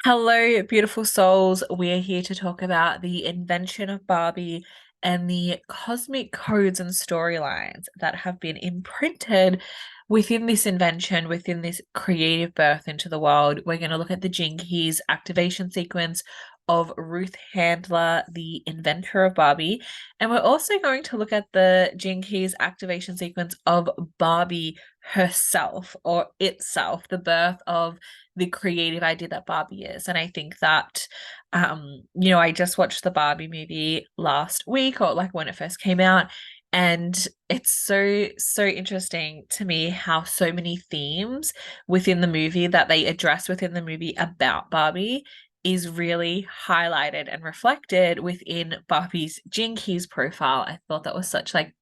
Hello, beautiful souls. We're here to talk about the invention of Barbie and the cosmic codes and storylines that have been imprinted within this invention, within this creative birth into the world. We're going to look at the Gene Keys activation sequence of Ruth Handler, the inventor of Barbie. And we're also going to look at the Gene Keys activation sequence of Barbie herself or itself, the birth of the creative idea that Barbie is. And I think that, I just watched the Barbie movie last week or like when it first came out. And it's so interesting to me how so many themes within the movie that they address within the movie about Barbie is really highlighted and reflected within Barbie's Gene Keys profile. I thought that was such like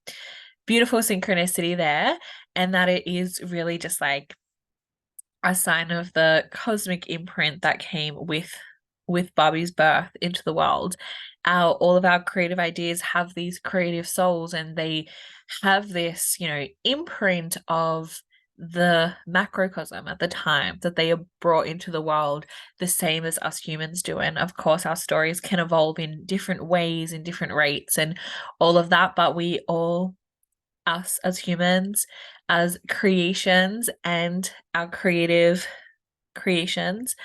beautiful synchronicity there, and that it is really just like a sign of the cosmic imprint that came with Barbie's birth into the world. All of our creative ideas have these creative souls, and they have this, imprint of the macrocosm at the time that they are brought into the world, the same as us humans do. And of course, our stories can evolve in different ways, in different rates, and all of that. But we all, us as humans, as creations, and our creative creations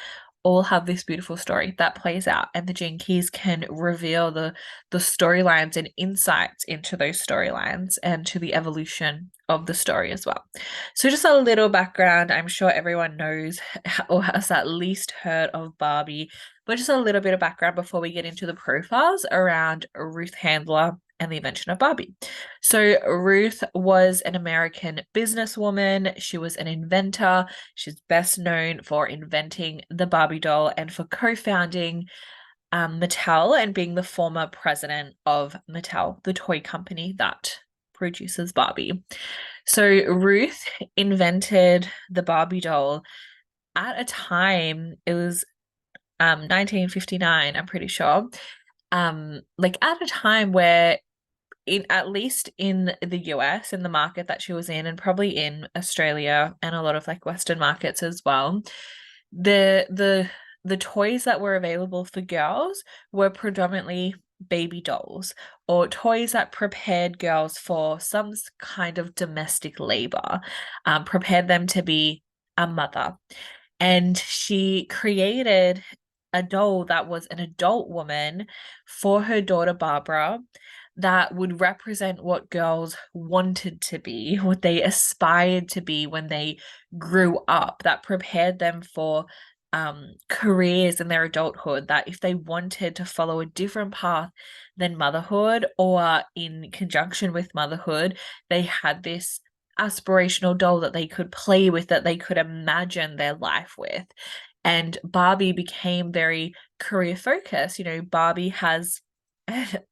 all have this beautiful story that plays out, and the Gene Keys can reveal the storylines and insights into those storylines and to the evolution of the story as well. So just a little background. I'm sure everyone knows or has at least heard of Barbie, but just a little bit of background before we get into the profiles around Ruth Handler and the invention of Barbie. So Ruth was an American businesswoman. She was an inventor. She's best known for inventing the Barbie doll and for co-founding Mattel and being the former president of Mattel, the toy company that produces Barbie. So Ruth invented the Barbie doll at a time, it was 1959, I'm pretty sure. Like at a time where at least in the US, in the market that she was in, and probably in Australia and a lot of like Western markets as well, the toys that were available for girls were predominantly baby dolls or toys that prepared girls for some kind of domestic labor, prepared them to be a mother. And she created a doll that was an adult woman for her daughter Barbara, that would represent what girls wanted to be, what they aspired to be when they grew up, that prepared them for careers in their adulthood, that if they wanted to follow a different path than motherhood or in conjunction with motherhood, they had this aspirational doll that they could play with, that they could imagine their life with. And Barbie became very career focused. Barbie has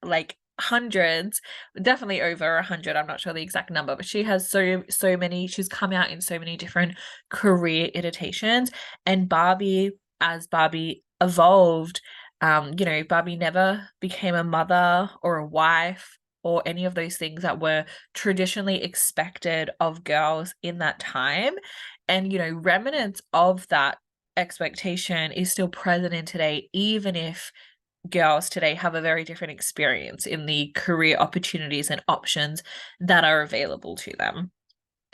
like hundreds, definitely over 100, I'm not sure the exact number, but she has so many, she's come out in so many different career iterations. And Barbie, as Barbie evolved, Barbie never became a mother or a wife or any of those things that were traditionally expected of girls in that time. And remnants of that expectation is still present in today, even if girls today have a very different experience in the career opportunities and options that are available to them.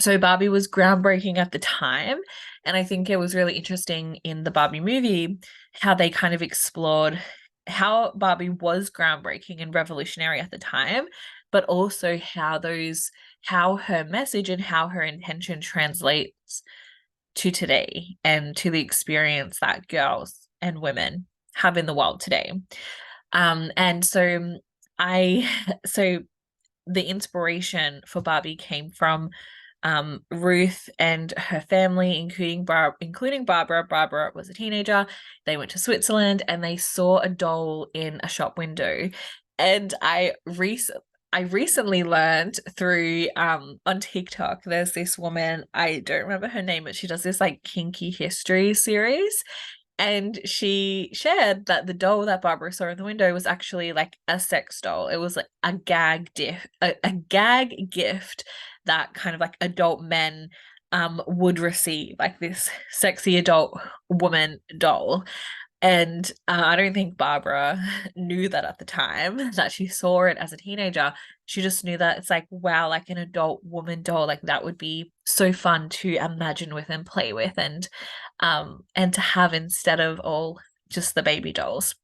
So Barbie was groundbreaking at the time, and I think it was really interesting in the Barbie movie how they kind of explored how Barbie was groundbreaking and revolutionary at the time, but also how her message and how her intention translates to today and to the experience that girls and women have in the world today. And so I, so the inspiration for Barbie came from Ruth and her family, including Barbara. Barbara was a teenager. They went to Switzerland and they saw a doll in a shop window. And I recently learned through on TikTok, there's this woman, I don't remember her name, but she does this like kinky history series. And she shared that the doll that Barbara saw in the window was actually like a sex doll. It was like a gag gift that kind of like adult men would receive, like this sexy adult woman doll. And I don't think Barbara knew that at the time, that she saw it as a teenager. She just knew that it's like, wow, like an adult woman doll, like that would be so fun to imagine with and play with, and to have instead of all just the baby dolls.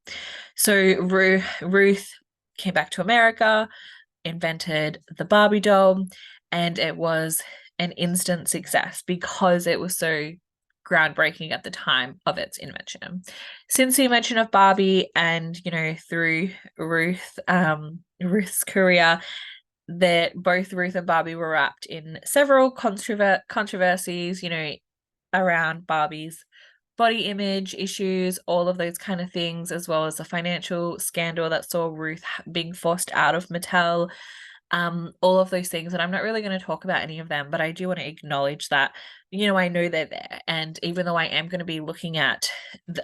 So Ruth came back to America, invented the Barbie doll, and it was an instant success because it was so groundbreaking at the time of its invention. Since the invention of Barbie and, through Ruth's career, that both Ruth and Barbie were wrapped in several controversies, around Barbie's body image issues, all of those kind of things, as well as a financial scandal that saw Ruth being forced out of Mattel, all of those things. And I'm not really going to talk about any of them, but I do want to acknowledge that, I know they're there. And even though I am going to be looking at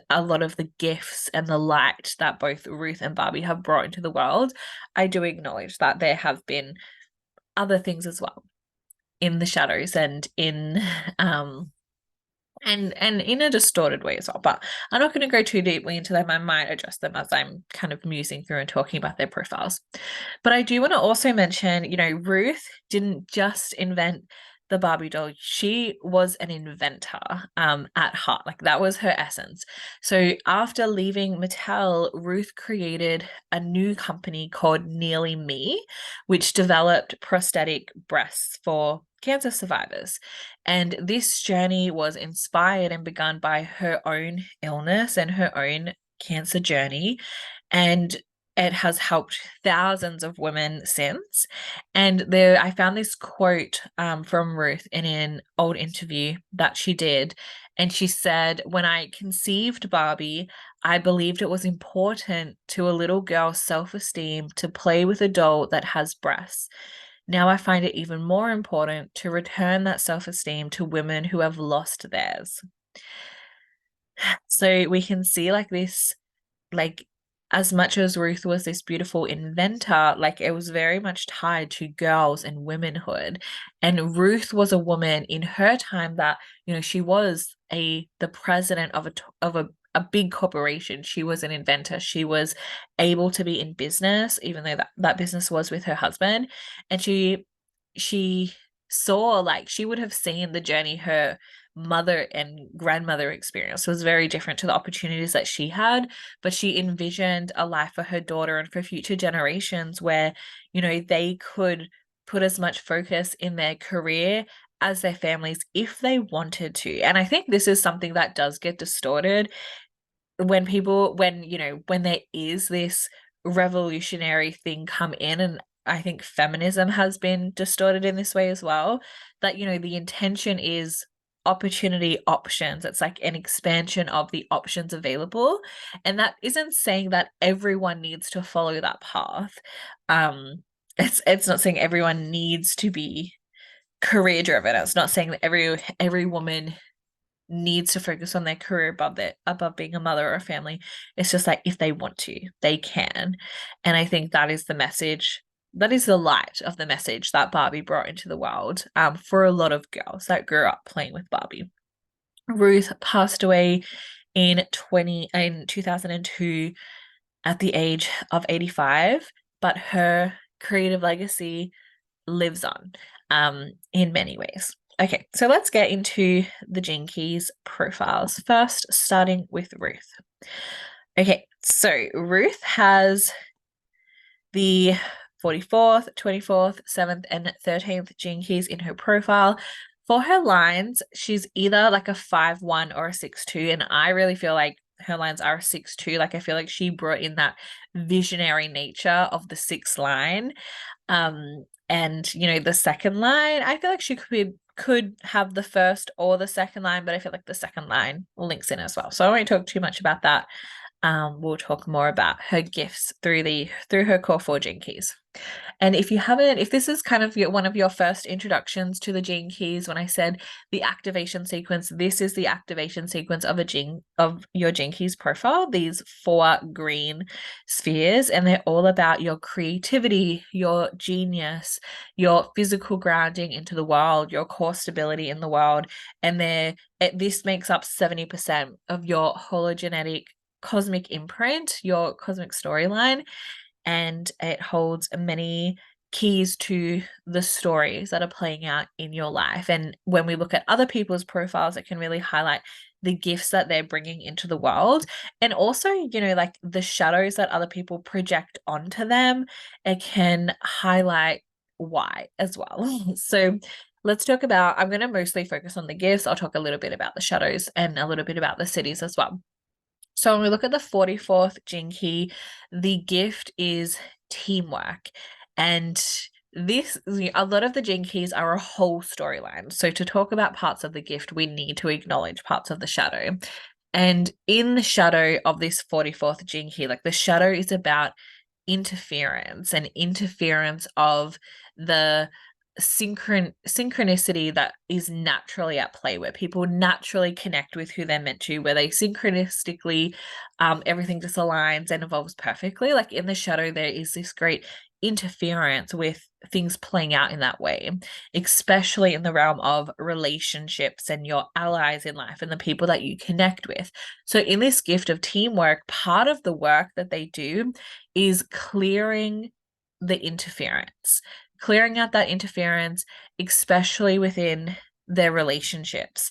a lot of the gifts and the light that both Ruth and Barbie have brought into the world, I do acknowledge that there have been other things as well in the shadows and in and in a distorted way as well. But I'm not going to go too deeply into them. I might address them as I'm kind of musing through and talking about their profiles. But I do want to also mention, Ruth didn't just invent the Barbie doll. She was an inventor at heart. Like that was her essence. So after leaving Mattel, Ruth created a new company called Nearly Me, which developed prosthetic breasts for cancer survivors. And this journey was inspired and begun by her own illness and her own cancer journey. And it has helped thousands of women since. And I found this quote from Ruth in an old interview that she did. And she said, "When I conceived Barbie, I believed it was important to a little girl's self-esteem to play with a doll that has breasts. Now I find it even more important to return that self-esteem to women who have lost theirs." So we can see like this, like as much as Ruth was this beautiful inventor, like it was very much tied to girls and womanhood. And Ruth was a woman in her time that, she was the president of a big corporation. She was an inventor. She was able to be in business, even though that business was with her husband. And she saw, like, she would have seen the journey her mother and grandmother experience was very different to the opportunities that she had, but she envisioned a life for her daughter and for future generations where, they could put as much focus in their career as their families if they wanted to. And I think this is something that does get distorted when there is this revolutionary thing come in. And I think feminism has been distorted in this way as well, that the intention is opportunity options. It's like an expansion of the options available, and that isn't saying that everyone needs to follow that path. It's not saying everyone needs to be career driven. It's not saying that every woman needs to focus on their career above being a mother or a family. It's just like if they want to, they can. And I think that is the message. That is the light of the message that Barbie brought into the world for a lot of girls that grew up playing with Barbie. Ruth passed away in 2002 at the age of 85, but her creative legacy lives on in many ways. Okay, so let's get into the Gene Keys profiles. First, starting with Ruth. Okay, so Ruth has the 44th, 24th, 7th, and 13th Gene Keys in her profile. For her lines, she's either like a 5-1 or a 6-2, and I really feel like her lines are a 6-2. Like I feel like she brought in that visionary nature of the 6th line. And the second line, I feel like she could have the first or the second line, but I feel like the second line links in as well. So I won't talk too much about that. We'll talk more about her gifts through her core 4 Gene Keys. And if this is kind of one of your first introductions to the Gene Keys, when I said the activation sequence, this is the activation sequence of your Gene Keys profile, these 4 green spheres, and they're all about your creativity, your genius, your physical grounding into the world, your core stability in the world. And this makes up 70% of your hologenetic cosmic imprint, your cosmic storyline, and it holds many keys to the stories that are playing out in your life. And when we look at other people's profiles, it can really highlight the gifts that they're bringing into the world. And also, like the shadows that other people project onto them, it can highlight why as well. So let's talk about, I'm going to mostly focus on the gifts. I'll talk a little bit about the shadows and a little bit about the cities as well. So when we look at the 44th gene key, the gift is teamwork. And a lot of the gene keys are a whole storyline. So to talk about parts of the gift, we need to acknowledge parts of the shadow. And in the shadow of this 44th gene key, like the shadow is about interference and interference of the synchronicity that is naturally at play, where people naturally connect with who they're meant to, where they synchronistically everything just aligns and evolves perfectly. Like in the shadow, there is this great interference with things playing out in that way, especially in the realm of relationships and your allies in life and the people that you connect with. So in this gift of teamwork, part of the work that they do is clearing the interference, clearing out that interference, especially within their relationships.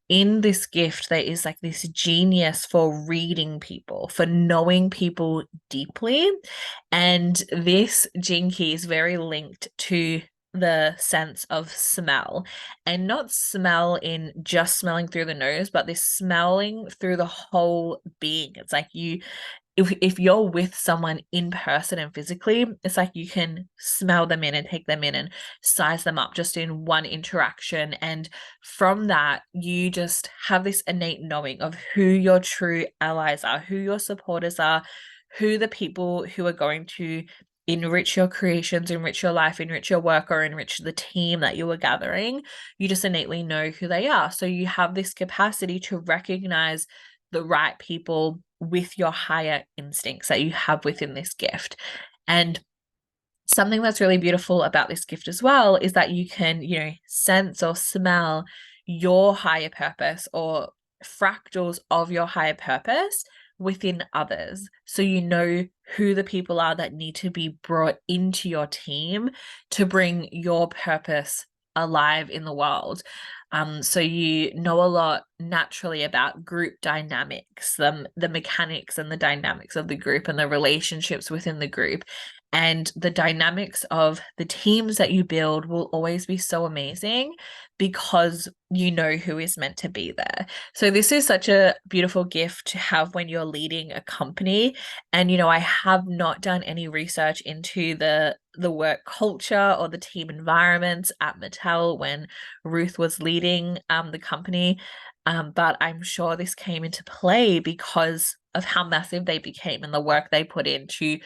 In this gift, there is like this genius for reading people, for knowing people deeply. And this gene key is very linked to the sense of smell, and not smell in just smelling through the nose, but this smelling through the whole being. It's like if you're with someone in person and physically, it's like you can smell them in and take them in and size them up just in one interaction. And from that, you just have this innate knowing of who your true allies are, who your supporters are, who the people who are going to enrich your creations, enrich your life, enrich your work, or enrich the team that you are gathering. You just innately know who they are. So you have this capacity to recognize the right people with your higher instincts that you have within this gift. And something that's really beautiful about this gift as well is that you can, sense or smell your higher purpose or fractals of your higher purpose within others. So you know who the people are that need to be brought into your team to bring your purpose alive in the world. So you know a lot naturally about group dynamics, the mechanics and the dynamics of the group and the relationships within the group. And the dynamics of the teams that you build will always be so amazing because you know who is meant to be there. So this is such a beautiful gift to have when you're leading a company. And, I have not done any research into the work culture or the team environments at Mattel when Ruth was leading the company. But I'm sure this came into play because of how massive they became and the work they put into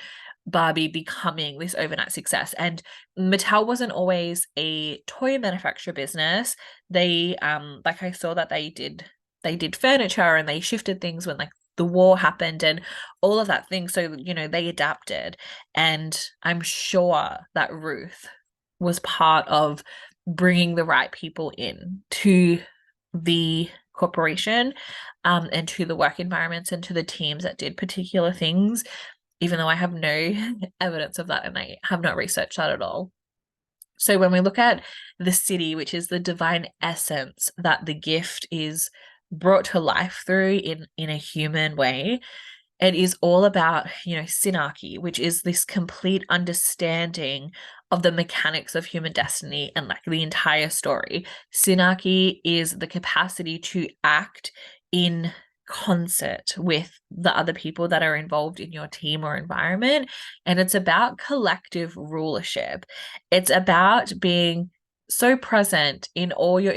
Barbie becoming this overnight success. And Mattel wasn't always a toy manufacturer business. They like I saw that they did furniture and they shifted things when like the war happened and all of that thing. So, they adapted. And I'm sure that Ruth was part of bringing the right people in to the corporation and to the work environments and to the teams that did particular things, even though I have no evidence of that and I have not researched that at all. So when we look at the city, which is the divine essence that the gift is brought to life through in a human way, it is all about, synarchy, which is this complete understanding of the mechanics of human destiny and like the entire story. Synarchy is the capacity to act in concert with the other people that are involved in your team or environment. And it's about collective rulership. It's about being so present in all your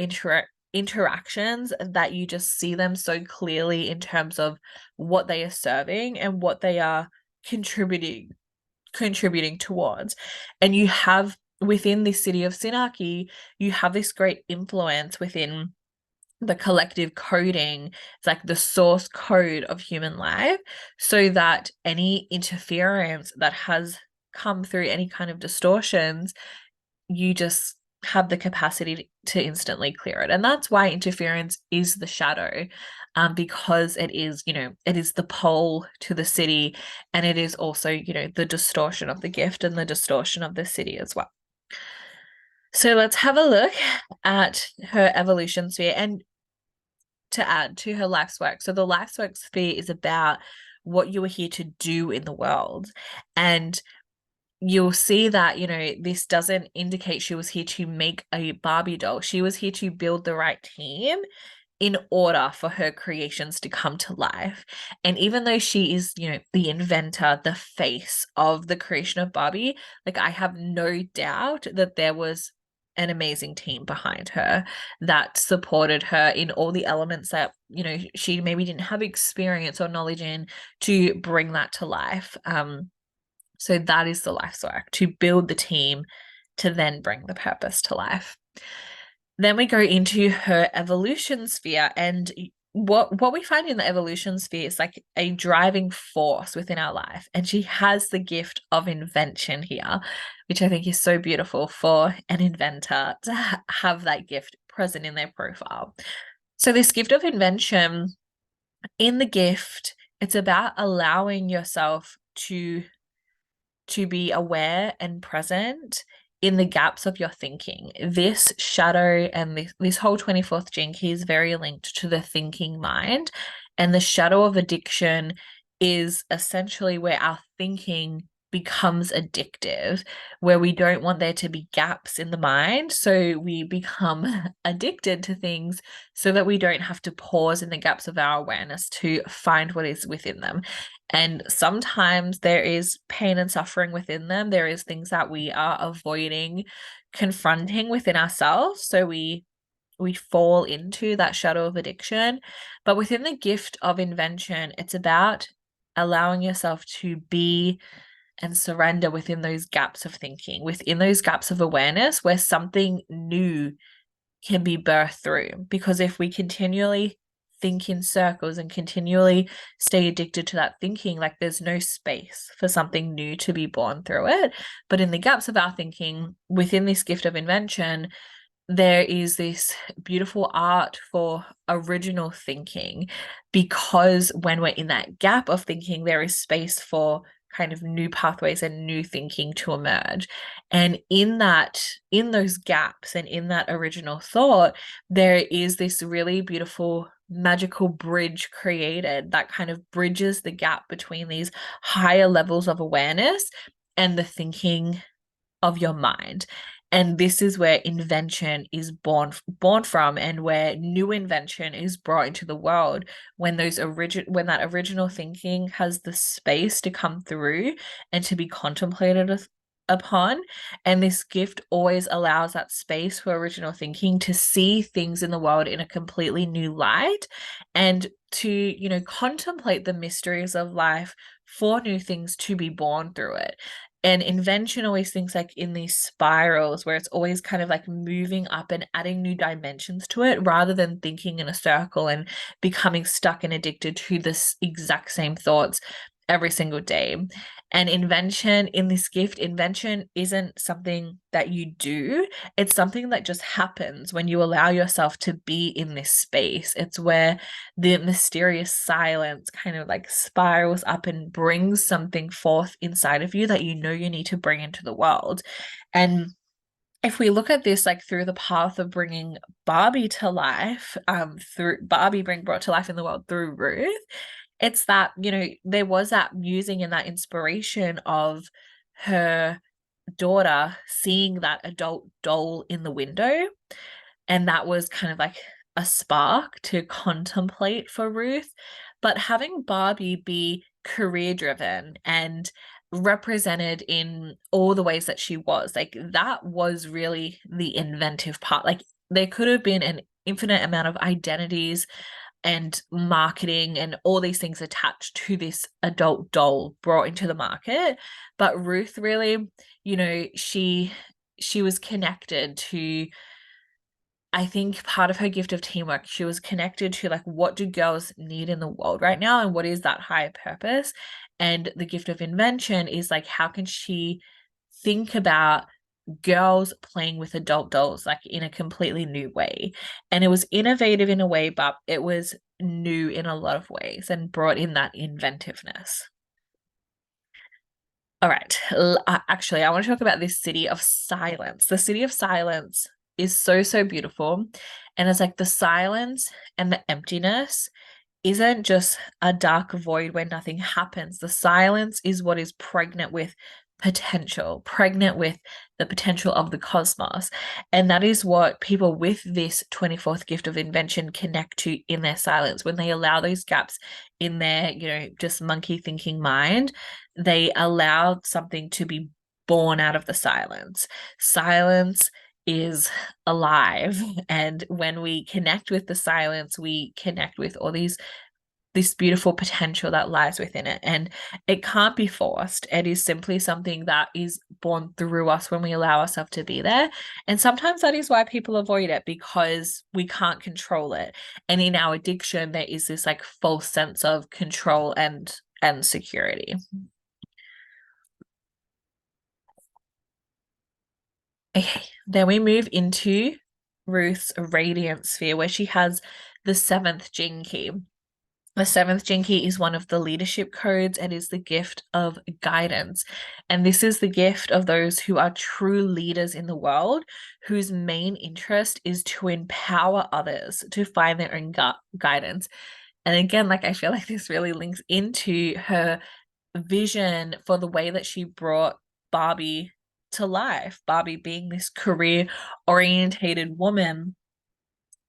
interactions that you just see them so clearly in terms of what they are serving and what they are contributing towards. And you have within this city of Synarchy, you have this great influence within the collective coding. It's like the source code of human life, so that any interference that has come through, any kind of distortions, you just have the capacity to instantly clear it. And that's why interference is the shadow. because it is, it is the pole to the city, and it is also, the distortion of the gift and the distortion of the city as well. So let's have a look at her evolution sphere and to add to her life's work. So the life's work sphere is about what you are here to do in the world. And you'll see that, this doesn't indicate she was here to make a Barbie doll. She was here to build the right team in order for her creations to come to life. And even though she is, the inventor, the face of the creation of Barbie, like I have no doubt that there was an amazing team behind her that supported her in all the elements that, she maybe didn't have experience or knowledge in to bring that to life. So that is the life's work, to build the team to then bring the purpose to life. Then we go into her evolution sphere, and what we find in the evolution sphere is like a driving force within our life. And she has the gift of invention here, which I think is so beautiful for an inventor to have that gift present in their profile. So this gift of invention, in the gift, it's about allowing yourself to be aware and present in the gaps of your thinking. This shadow and this whole 24th gene key is very linked to the thinking mind. And the shadow of addiction is essentially where our thinking becomes addictive, where we don't want there to be gaps in the mind. So we become addicted to things so that we don't have to pause in the gaps of our awareness to find what is within them. And sometimes there is pain and suffering within them. There is things that we are avoiding confronting within ourselves. So we fall into that shadow of addiction. But within the gift of invention, it's about allowing yourself to be and surrender within those gaps of thinking, within those gaps of awareness where something new can be birthed through. Because if we continually think in circles and continually stay addicted to that thinking, like there's no space for something new to be born through it. But in the gaps of our thinking, within this gift of invention, there is this beautiful art for original thinking, because when we're in that gap of thinking, there is space for kind of new pathways and new thinking to emerge. And in those gaps and in that original thought, there is this really beautiful magical bridge created that kind of bridges the gap between these higher levels of awareness and the thinking of your mind. And this is where invention is born from, and where new invention is brought into the world, when that original thinking has the space to come through and to be contemplated upon. And this gift always allows that space for original thinking to see things in the world in a completely new light, and to, contemplate the mysteries of life for new things to be born through it. And invention always thinks like in these spirals where it's always kind of like moving up and adding new dimensions to it, rather than thinking in a circle and becoming stuck and addicted to this exact same thoughts every single day. And invention in this gift, invention isn't something that you do. It's something that just happens when you allow yourself to be in this space. It's where the mysterious silence kind of like spirals up and brings something forth inside of you that you need to bring into the world. And if we look at this like through the path of bringing Barbie to life, through Barbie being brought to life in the world through Ruth, it's that, there was that musing and that inspiration of her daughter seeing that adult doll in the window. And that was kind of like a spark to contemplate for Ruth. But having Barbie be career driven and represented in all the ways that she was, like that was really the inventive part. Like there could have been an infinite amount of identities and marketing and all these things attached to this adult doll brought into the market. But Ruth really, she was connected to, I think, part of her gift of teamwork. She was connected to like, what do girls need in the world right now, and what is that higher purpose? And the gift of invention is like, how can she think about girls playing with adult dolls like in a completely new way? And it was innovative in a way, but it was new in a lot of ways and brought in that inventiveness. All right. Actually, I want to talk about this city of silence. The city of silence is so, so beautiful. And it's like the silence and the emptiness isn't just a dark void where nothing happens. The silence is what is pregnant with potential, pregnant with the potential of the cosmos. And that is what people with this 24th gift of invention connect to in their silence. When they allow those gaps in their, just monkey thinking mind, they allow something to be born out of the silence. Silence is alive. And when we connect with the silence, we connect with all this beautiful potential that lies within it. And it can't be forced. It is simply something that is born through us when we allow ourselves to be there. And sometimes that is why people avoid it, because we can't control it. And in our addiction, there is this like false sense of control and security. Okay, then we move into Ruth's radiant sphere, where she has the seventh gene key. The seventh gene key is one of the leadership codes and is the gift of guidance. And this is the gift of those who are true leaders in the world, whose main interest is to empower others to find their own guidance. And again, like I feel like this really links into her vision for the way that she brought Barbie to life. Barbie being this career orientated woman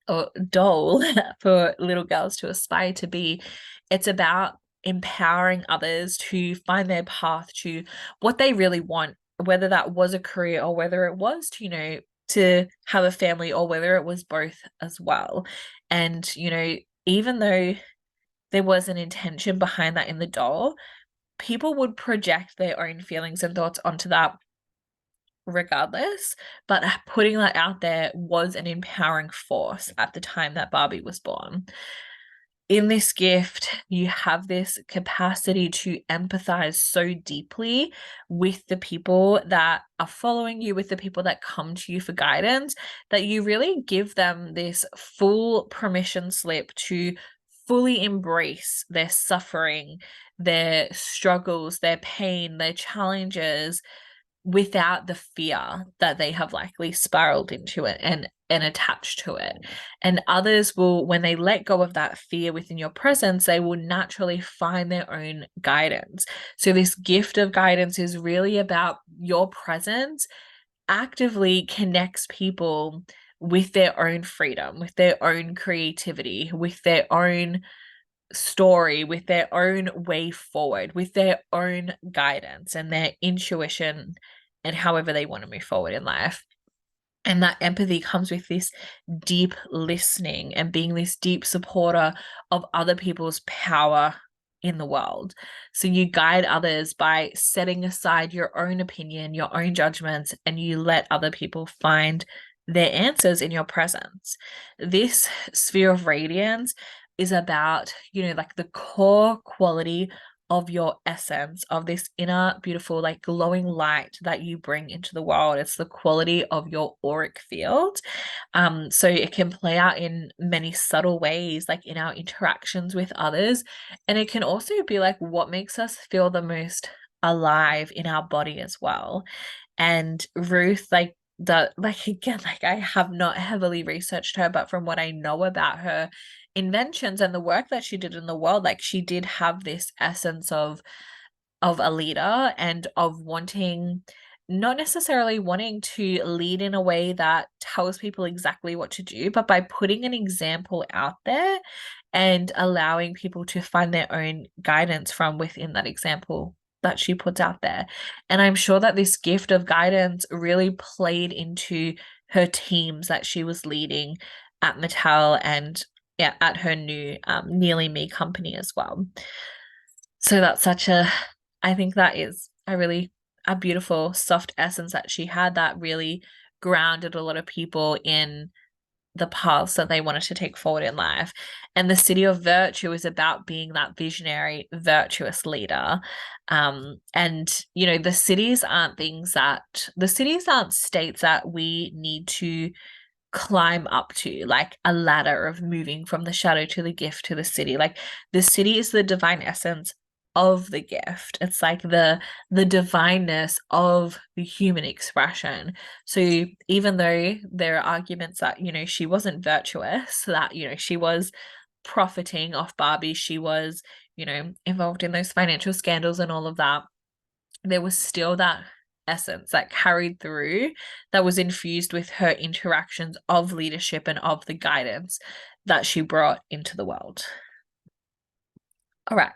or doll for little girls to aspire to be. It's about empowering others to find their path to what they really want, whether that was a career or whether it was to, to have a family, or whether it was both as well. And, even though there was an intention behind that in the doll, people would project their own feelings and thoughts onto that regardless, but putting that out there was an empowering force at the time that Barbie was born. In this gift, you have this capacity to empathize so deeply with the people that are following you, with the people that come to you for guidance, that you really give them this full permission slip to fully embrace their suffering, their struggles, their pain, their challenges, without the fear that they have likely spiraled into it and attached to it. And others will, when they let go of that fear within your presence, they will naturally find their own guidance. So this gift of guidance is really about your presence actively connects people with their own freedom, with their own creativity, with their own story, with their own way forward, with their own guidance and their intuition, and however they want to move forward in life. And that empathy comes with this deep listening and being this deep supporter of other people's power in the world. So you guide others by setting aside your own opinion, your own judgments, and you let other people find their answers in your presence. This sphere of radiance is about, like the core quality of your essence, of this inner beautiful like glowing light that you bring into the world. It's the quality of your auric field. So it can play out in many subtle ways, like in our interactions with others, and it can also be like what makes us feel the most alive in our body as well. And Ruth, again, I have not heavily researched her, but from what I know about her inventions and the work that she did in the world, like she did have this essence of a leader and of wanting, not necessarily wanting to lead in a way that tells people exactly what to do, but by putting an example out there and allowing people to find their own guidance from within that example that she puts out there. And I'm sure that this gift of guidance really played into her teams that she was leading at Mattel and at her new Nearly Me company as well. So that's I think that is a beautiful soft essence that she had that really grounded a lot of people in the paths that they wanted to take forward in life. And the city of virtue is about being that visionary, virtuous leader. And the cities aren't states that we need to climb up to, like a ladder of moving from the shadow to the gift to the city. Like the city is the divine essence of the gift. It's like the divineness of the human expression. So even though there are arguments that, she wasn't virtuous, that, she was profiting off Barbie, she was, involved in those financial scandals and all of that, there was still that essence that carried through, that was infused with her interactions of leadership and of the guidance that she brought into the world. All right.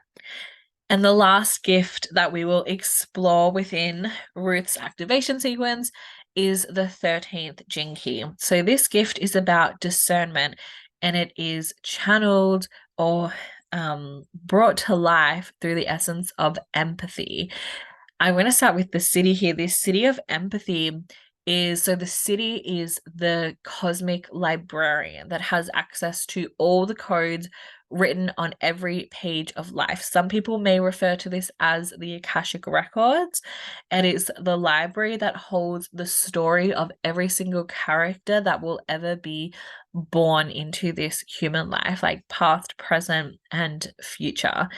And the last gift that we will explore within Ruth's activation sequence is the 13th Gene Key. So this gift is about discernment, and it is channeled or brought to life through the essence of empathy. I'm going to start with the city here. This city of empathy is, so the city is the cosmic librarian that has access to all the codes written on every page of life. Some people may refer to this as the Akashic Records, and it's the library that holds the story of every single character that will ever be born into this human life, like past, present, and future.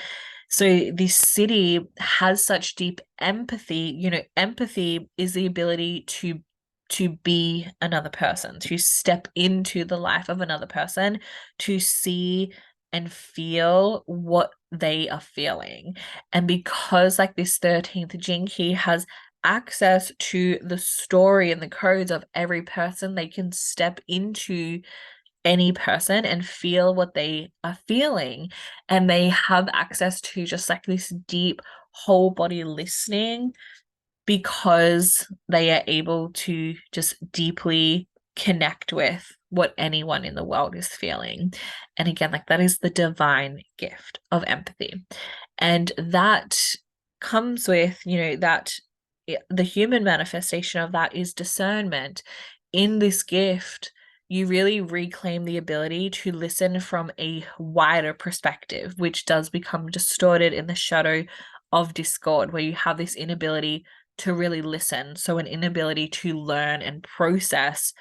So this city has such deep empathy. Empathy is the ability to be another person, to step into the life of another person, to see and feel what they are feeling. And because like this 13th Gene Key has access to the story and the codes of every person, they can step into any person and feel what they are feeling, and they have access to just like this deep whole body listening, because they are able to just deeply connect with what anyone in the world is feeling. And again, like that is the divine gift of empathy, and that comes with, that the human manifestation of that is discernment. In this gift, you really reclaim the ability to listen from a wider perspective, which does become distorted in the shadow of discord, where you have this inability to really listen. So, an inability to learn and process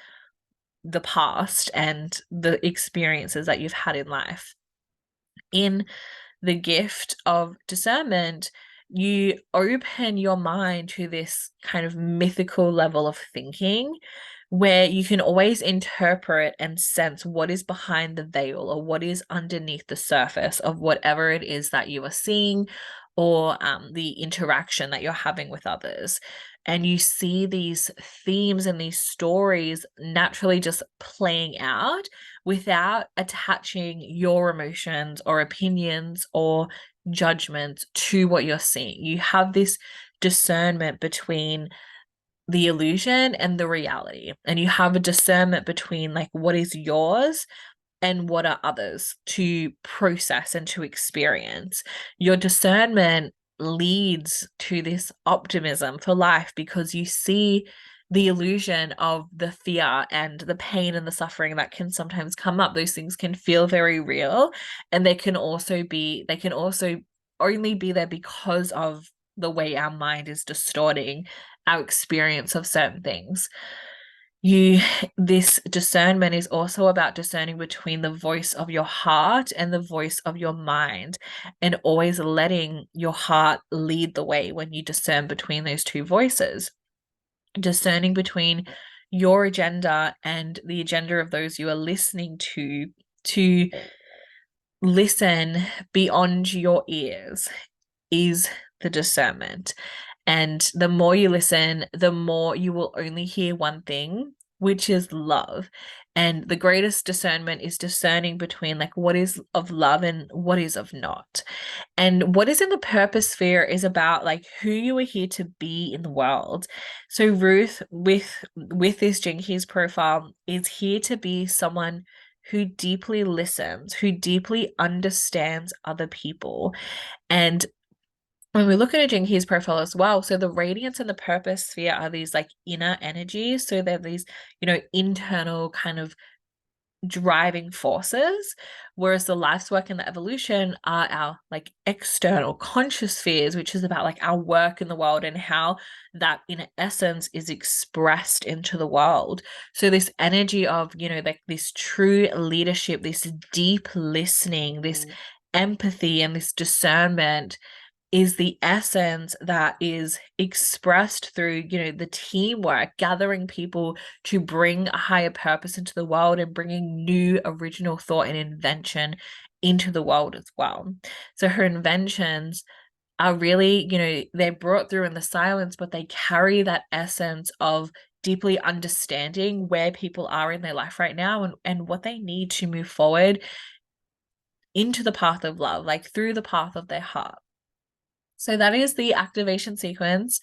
the past and the experiences that you've had in life. In the gift of discernment, you open your mind to this kind of mythical level of thinking, where you can always interpret and sense what is behind the veil or what is underneath the surface of whatever it is that you are seeing, or the interaction that you're having with others. And you see these themes and these stories naturally just playing out without attaching your emotions or opinions or judgments to what you're seeing. You have this discernment between the illusion and the reality, and you have a discernment between like what is yours and what are others to process and to experience. Your discernment leads to this optimism for life, because you see the illusion of the fear and the pain and the suffering that can sometimes come up. Those things can feel very real, and they can also only be there because of the way our mind is distorting our experience of certain things. This discernment is also about discerning between the voice of your heart and the voice of your mind, and always letting your heart lead the way when you discern between those two voices. Discerning between your agenda and the agenda of those you are listening to listen beyond your ears, is the discernment. And the more you listen, the more you will only hear one thing, which is love. And the greatest discernment is discerning between like what is of love and what is of not. And what is in the purpose sphere is about like who you are here to be in the world. So Ruth, with this Gene Keys profile, is here to be someone who deeply listens, who deeply understands other people. And when we look at a Gene Keys profile as well, so the radiance and the purpose sphere are these like inner energies. So they're these, internal kind of driving forces, whereas the life's work and the evolution are our like external conscious spheres, which is about like our work in the world and how that in essence is expressed into the world. So this energy of, you know, like this true leadership, this deep listening, this empathy and this discernment is the essence that is expressed through, you know, the teamwork, gathering people to bring a higher purpose into the world and bringing new original thought and invention into the world as well. So her inventions are really, you know, they're brought through in the silence, but they carry that essence of deeply understanding where people are in their life right now and what they need to move forward into the path of love, like through the path of their heart. So that is the activation sequence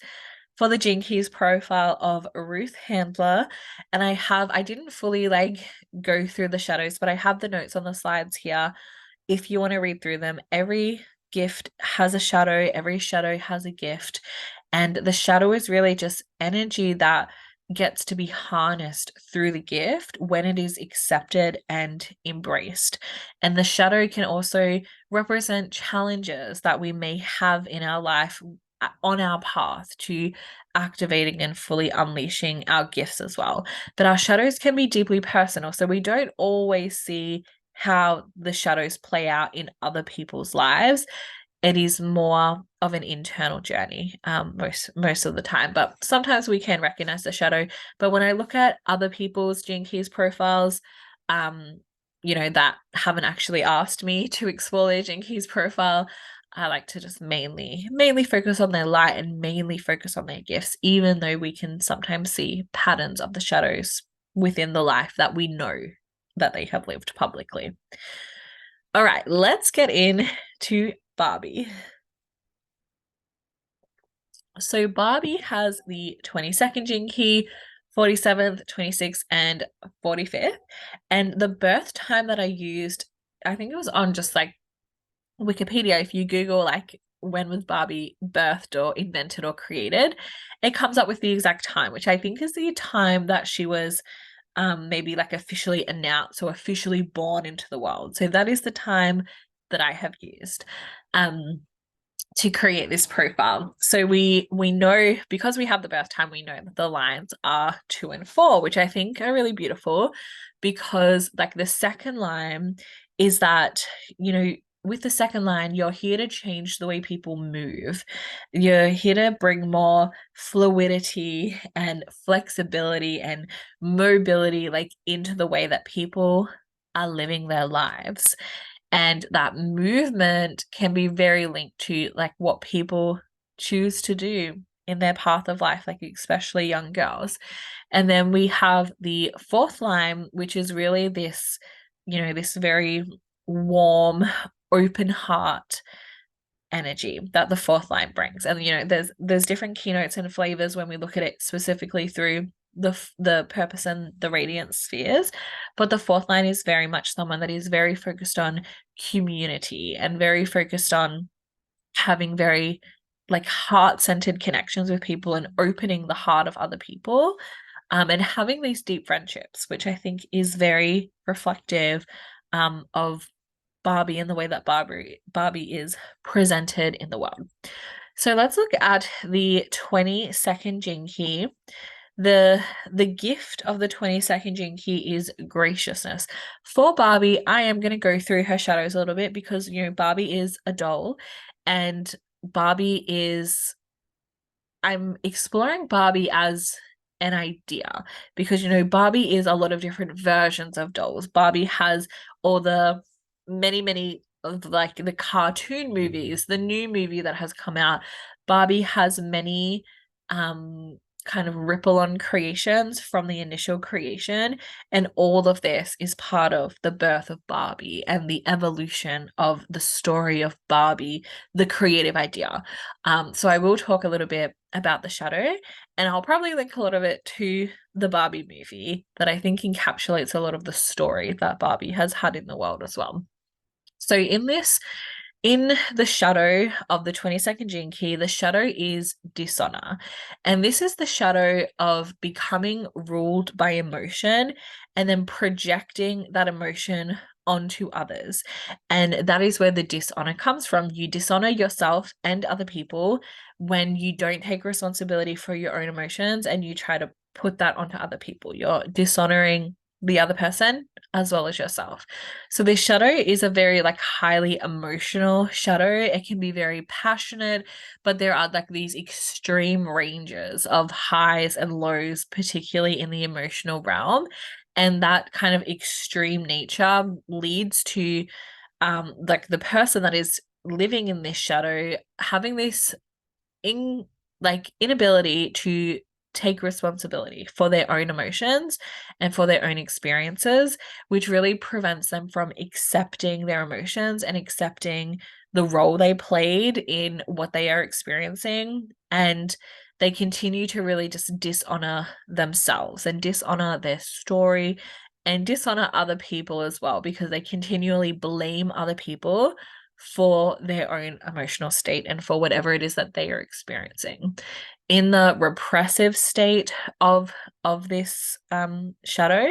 for the Gene Keys profile of Ruth Handler. And I didn't fully like go through the shadows, but I have the notes on the slides here. If you want to read through them, every gift has a shadow, every shadow has a gift. And the shadow is really just energy that gets to be harnessed through the gift when it is accepted and embraced. And the shadow can also represent challenges that we may have in our life on our path to activating and fully unleashing our gifts as well. But our shadows can be deeply personal. So we don't always see how the shadows play out in other people's lives. It is more of an internal journey most of the time, but sometimes we can recognize the shadow. But when I look at other people's Gene Keys profiles, you know, that haven't actually asked me to explore their Gene Keys profile, I like to just mainly focus on their light and mainly focus on their gifts, even though we can sometimes see patterns of the shadows within the life that we know that they have lived publicly. All right, let's get into Barbie. So Barbie has the 22nd Gene Key, 47th, 26th, and 45th. And the birth time that I used, I think it was on just like Wikipedia. If you Google like when was Barbie birthed or invented or created, it comes up with the exact time, which I think is the time that she was maybe like officially announced or officially born into the world. So that is the time that I have used to create this profile. So we know, because we have the birth time, we know that the lines are 2 and 4, which I think are really beautiful, because like the second line is that, you know, with the second line, you're here to change the way people move. You're here to bring more fluidity and flexibility and mobility like into the way that people are living their lives. And that movement can be very linked to like what people choose to do in their path of life, like especially young girls. And then we have the fourth line, which is really this, you know, this very warm, open heart energy that the fourth line brings. And you know, there's different keynotes and flavors when we look at it specifically through the purpose and the radiant spheres, but the fourth line is very much someone that is very focused on community and very focused on having very like heart-centered connections with people and opening the heart of other people, and having these deep friendships, which I think is very reflective of Barbie and the way that Barbie is presented in the world. So let's look at the 22nd Gene Key. The gift of the 22nd Gene Key is graciousness. For Barbie, I am going to go through her shadows a little bit because, you know, Barbie is a doll and Barbie is, I'm exploring Barbie as an idea because, you know, Barbie is a lot of different versions of dolls. Barbie has all the many of like the cartoon movies, the new movie that has come out. Barbie has many kind of ripple on creations from the initial creation, and all of this is part of the birth of Barbie and the evolution of the story of Barbie, the creative idea. So I will talk a little bit about the shadow, and I'll probably link a lot of it to the Barbie movie that I think encapsulates a lot of the story that Barbie has had in the world as well. So in this In the shadow of the 22nd gene key, the shadow is dishonor. And this is the shadow of becoming ruled by emotion and then projecting that emotion onto others. And that is where the dishonor comes from. You dishonor yourself and other people when you don't take responsibility for your own emotions and you try to put that onto other people. You're dishonoring the other person as well as yourself. So this shadow is a very like highly emotional shadow. It can be very passionate, but there are like these extreme ranges of highs and lows, particularly in the emotional realm. And that kind of extreme nature leads to like the person that is living in this shadow having this in like inability to take responsibility for their own emotions and for their own experiences, which really prevents them from accepting their emotions and accepting the role they played in what they are experiencing. And they continue to really just dishonor themselves and dishonor their story and dishonor other people as well, because they continually blame other people for their own emotional state and for whatever it is that they are experiencing. In the repressive state of this shadow,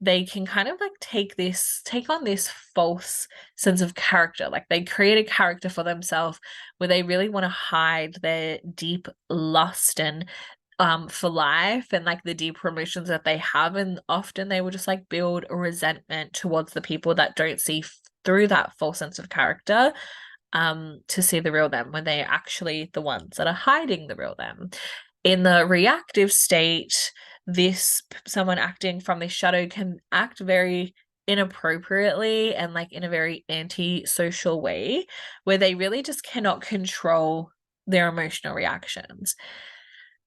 they can kind of like take on this false sense of character. Like they create a character for themselves where they really want to hide their deep lust and for life and like the deeper emotions that they have, and often they will just like build a resentment towards the people that don't see through that false sense of character to see the real them when they're actually the ones that are hiding the real them. In the reactive state, this someone acting from this shadow can act very inappropriately and like in a very anti-social way where they really just cannot control their emotional reactions.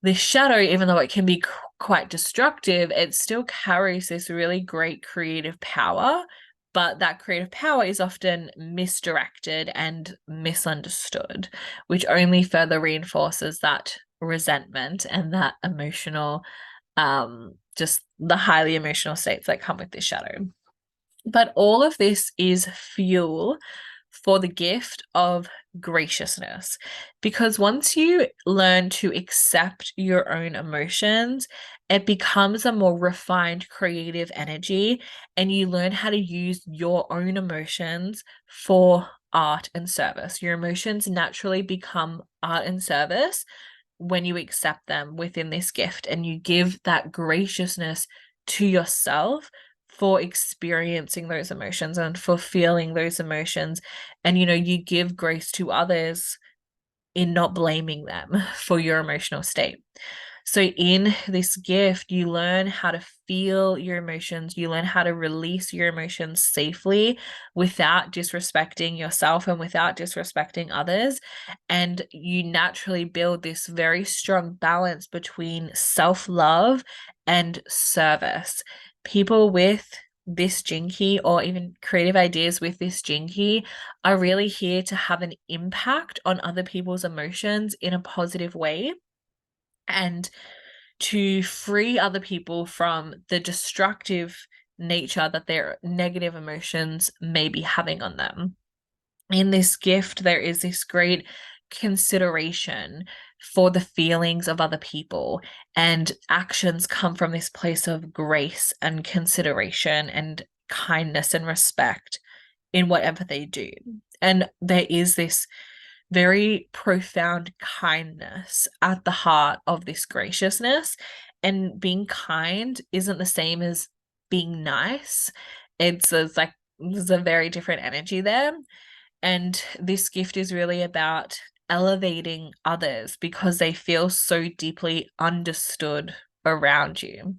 This shadow, even though it can be quite destructive, it still carries this really great creative power, but that creative power is often misdirected and misunderstood, which only further reinforces that resentment and that emotional, just the highly emotional states that come with this shadow. But all of this is fuel for the gift of graciousness. Because once you learn to accept your own emotions, it becomes a more refined creative energy, and you learn how to use your own emotions for art and service. Your emotions naturally become art and service when you accept them within this gift and you give that graciousness to yourself for experiencing those emotions and for feeling those emotions. And, you give grace to others in not blaming them for your emotional state. So, in this gift, you learn how to feel your emotions, you learn how to release your emotions safely without disrespecting yourself and without disrespecting others. And you naturally build this very strong balance between self love and service. People with this gene key or even creative ideas with this gene key are really here to have an impact on other people's emotions in a positive way and to free other people from the destructive nature that their negative emotions may be having on them. In this gift, there is this great consideration for the feelings of other people, and actions come from this place of grace and consideration and kindness and respect in whatever they do. And there is this very profound kindness at the heart of this graciousness. And being kind isn't the same as being nice. It's like there's a very different energy there. And this gift is really about elevating others because they feel so deeply understood around you.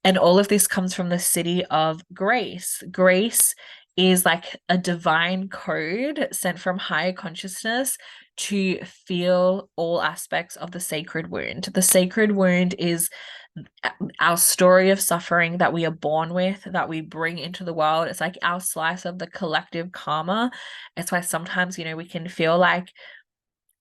And all of this comes from the city of grace. Grace is like a divine code sent from higher consciousness to feel all aspects of the sacred wound. The sacred wound is our story of suffering that we are born with, that we bring into the world. It's like our slice of the collective karma. It's why sometimes, we can feel like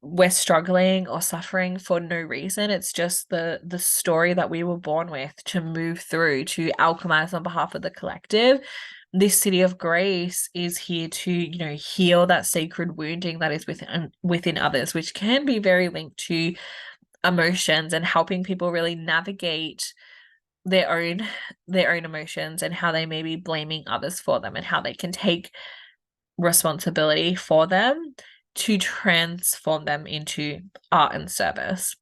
we're struggling or suffering for no reason. It's just the story that we were born with to move through, to alchemize on behalf of the collective. this city of grace is here to, heal that sacred wounding that is within others, which can be very linked to emotions and helping people really navigate their own emotions and how they may be blaming others for them and how they can take responsibility for them to transform them into art and service.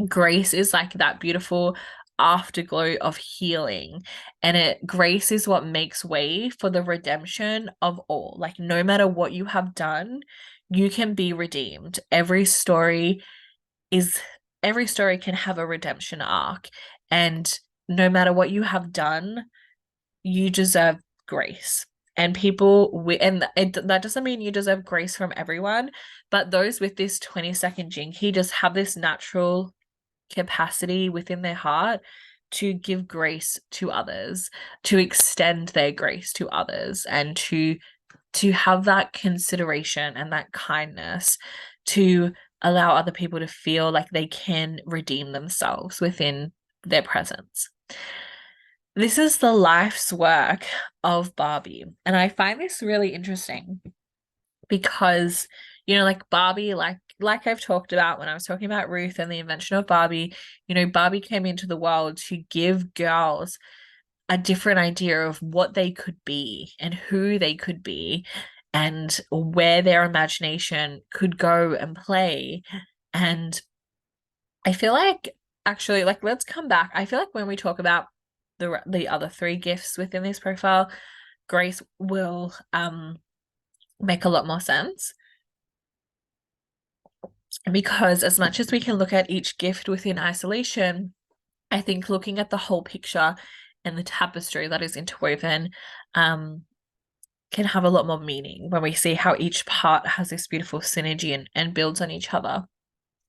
Grace is like that beautiful afterglow of healing, and grace is what makes way for the redemption of all. Like, no matter what you have done, you can be redeemed. Is every story can have a redemption arc, and no matter what you have done, you deserve grace. And that doesn't mean you deserve grace from everyone, but those with this 22nd jinky just have this natural capacity within their heart to give grace to others, to extend their grace to others, and to have that consideration and that kindness to allow other people to feel like they can redeem themselves within their presence. This is the life's work of Barbie. And I find this really interesting because, like Barbie, like I've talked about when I was talking about Ruth and the invention of Barbie, Barbie came into the world to give girls a different idea of what they could be and who they could be and where their imagination could go and play. And I feel like, actually, like, let's come back. I feel like when we talk about the other three gifts within this profile, grace will make a lot more sense, because as much as we can look at each gift within isolation, I think looking at the whole picture and the tapestry that is interwoven can have a lot more meaning when we see how each part has this beautiful synergy and builds on each other.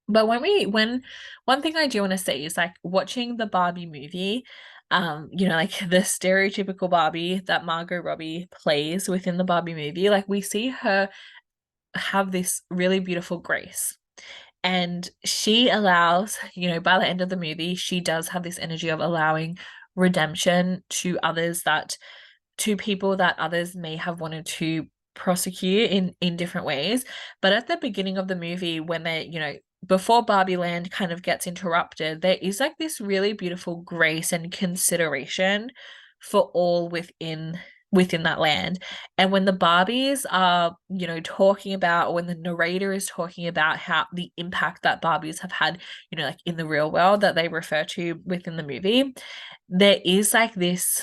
But when one thing I do want to say is, like, watching the Barbie movie, like the stereotypical Barbie that Margot Robbie plays within the Barbie movie, like, we see her have this really beautiful grace. And she allows, by the end of the movie, she does have this energy of allowing redemption to people that others may have wanted to prosecute in different ways. But at the beginning of the movie, when before Barbie Land kind of gets interrupted, there is like this really beautiful grace and consideration for all within that land. And when the Barbies are, talking about, or when the narrator is talking about how the impact that Barbies have had, like in the real world that they refer to within the movie, there is like this,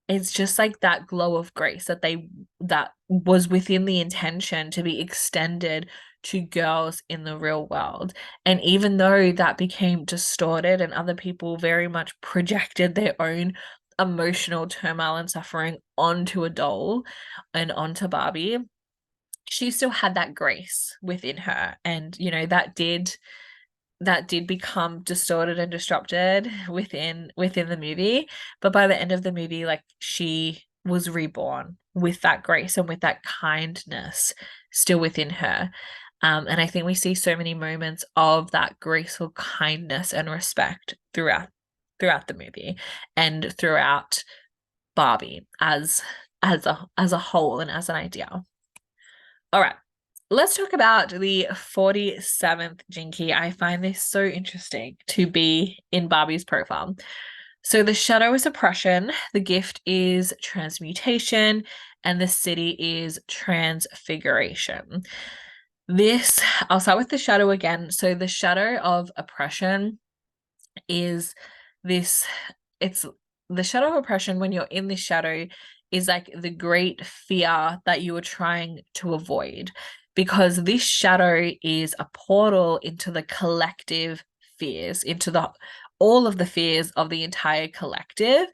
it's just like that glow of grace that was within the intention to be extended to girls in the real world. And even though that became distorted and other people very much projected their own emotional turmoil and suffering onto a doll and onto Barbie, she still had that grace within her. And that did become distorted and disrupted within the movie, but by the end of the movie, like, she was reborn with that grace and with that kindness still within her. And I think we see so many moments of that graceful kindness and respect throughout the movie and throughout Barbie as a whole and as an idea. All right. Let's talk about the 47th Jinky. I find this so interesting to be in Barbie's profile. So the shadow is oppression, the gift is transmutation, and the city is transfiguration. I'll start with the shadow again. So the shadow of oppression is this, it's the shadow of oppression. When you're in this shadow, is like the great fear that you are trying to avoid, because this shadow is a portal into the collective fears, into all of the fears of the entire collective.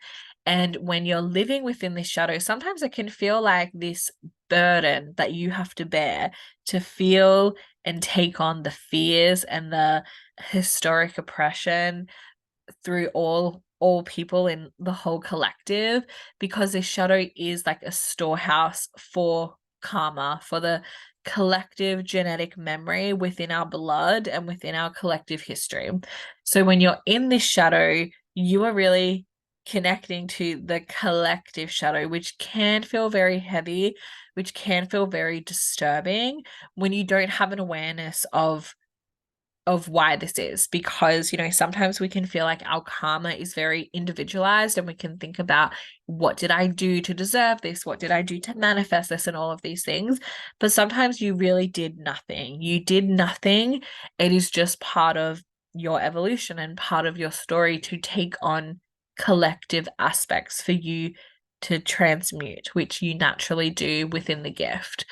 And when you're living within this shadow, sometimes it can feel like this burden that you have to bear to feel and take on the fears and the historic oppression through all people in the whole collective, because this shadow is like a storehouse for karma, for the collective genetic memory within our blood and within our collective history. So when you're in this shadow, you are really connecting to the collective shadow, which can feel very heavy, which can feel very disturbing when you don't have an awareness of why this is, because sometimes we can feel like our karma is very individualized, and we can think about, what did I do to deserve this, what did I do to manifest this, and all of these things. But sometimes you really did nothing. You did nothing. It is just part of your evolution and part of your story to take on collective aspects for you to transmute, which you naturally do within the gift.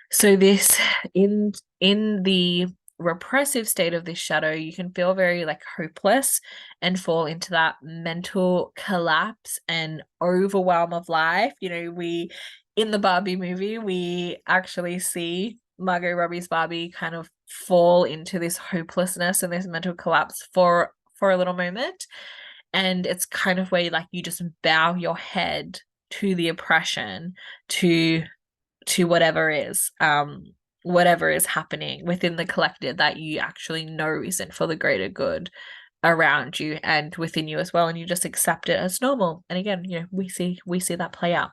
So this, in the repressive state of this shadow, you can feel very like hopeless and fall into that mental collapse and overwhelm of life. We, in the Barbie movie, we actually see Margot Robbie's Barbie kind of fall into this hopelessness and this mental collapse for a little moment. And it's kind of where like you just bow your head to the oppression, to whatever is happening within the collective that you actually know isn't for the greater good around you and within you as well, and you just accept it as normal. And again, we see that play out.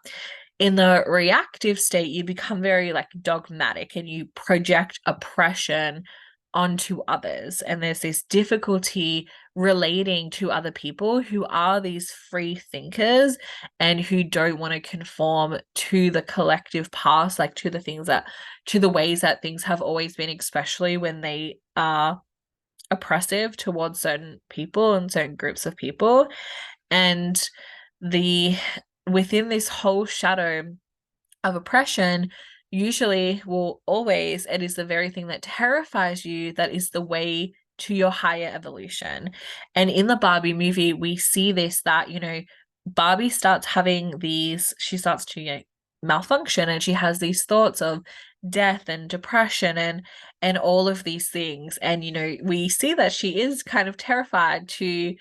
In the reactive state, you become very like dogmatic, and you project oppression onto others, and there's this difficulty relating to other people who are these free thinkers and who don't want to conform to the collective past, like to the ways that things have always been, especially when they are oppressive towards certain people and certain groups of people. And the within this whole shadow of oppression, usually, well, always, it is the very thing that terrifies you that is the way to your higher evolution. And in the Barbie movie, we see this, that Barbie starts having these, she starts to malfunction, and she has these thoughts of death and depression and all of these things. And we see that she is kind of terrified to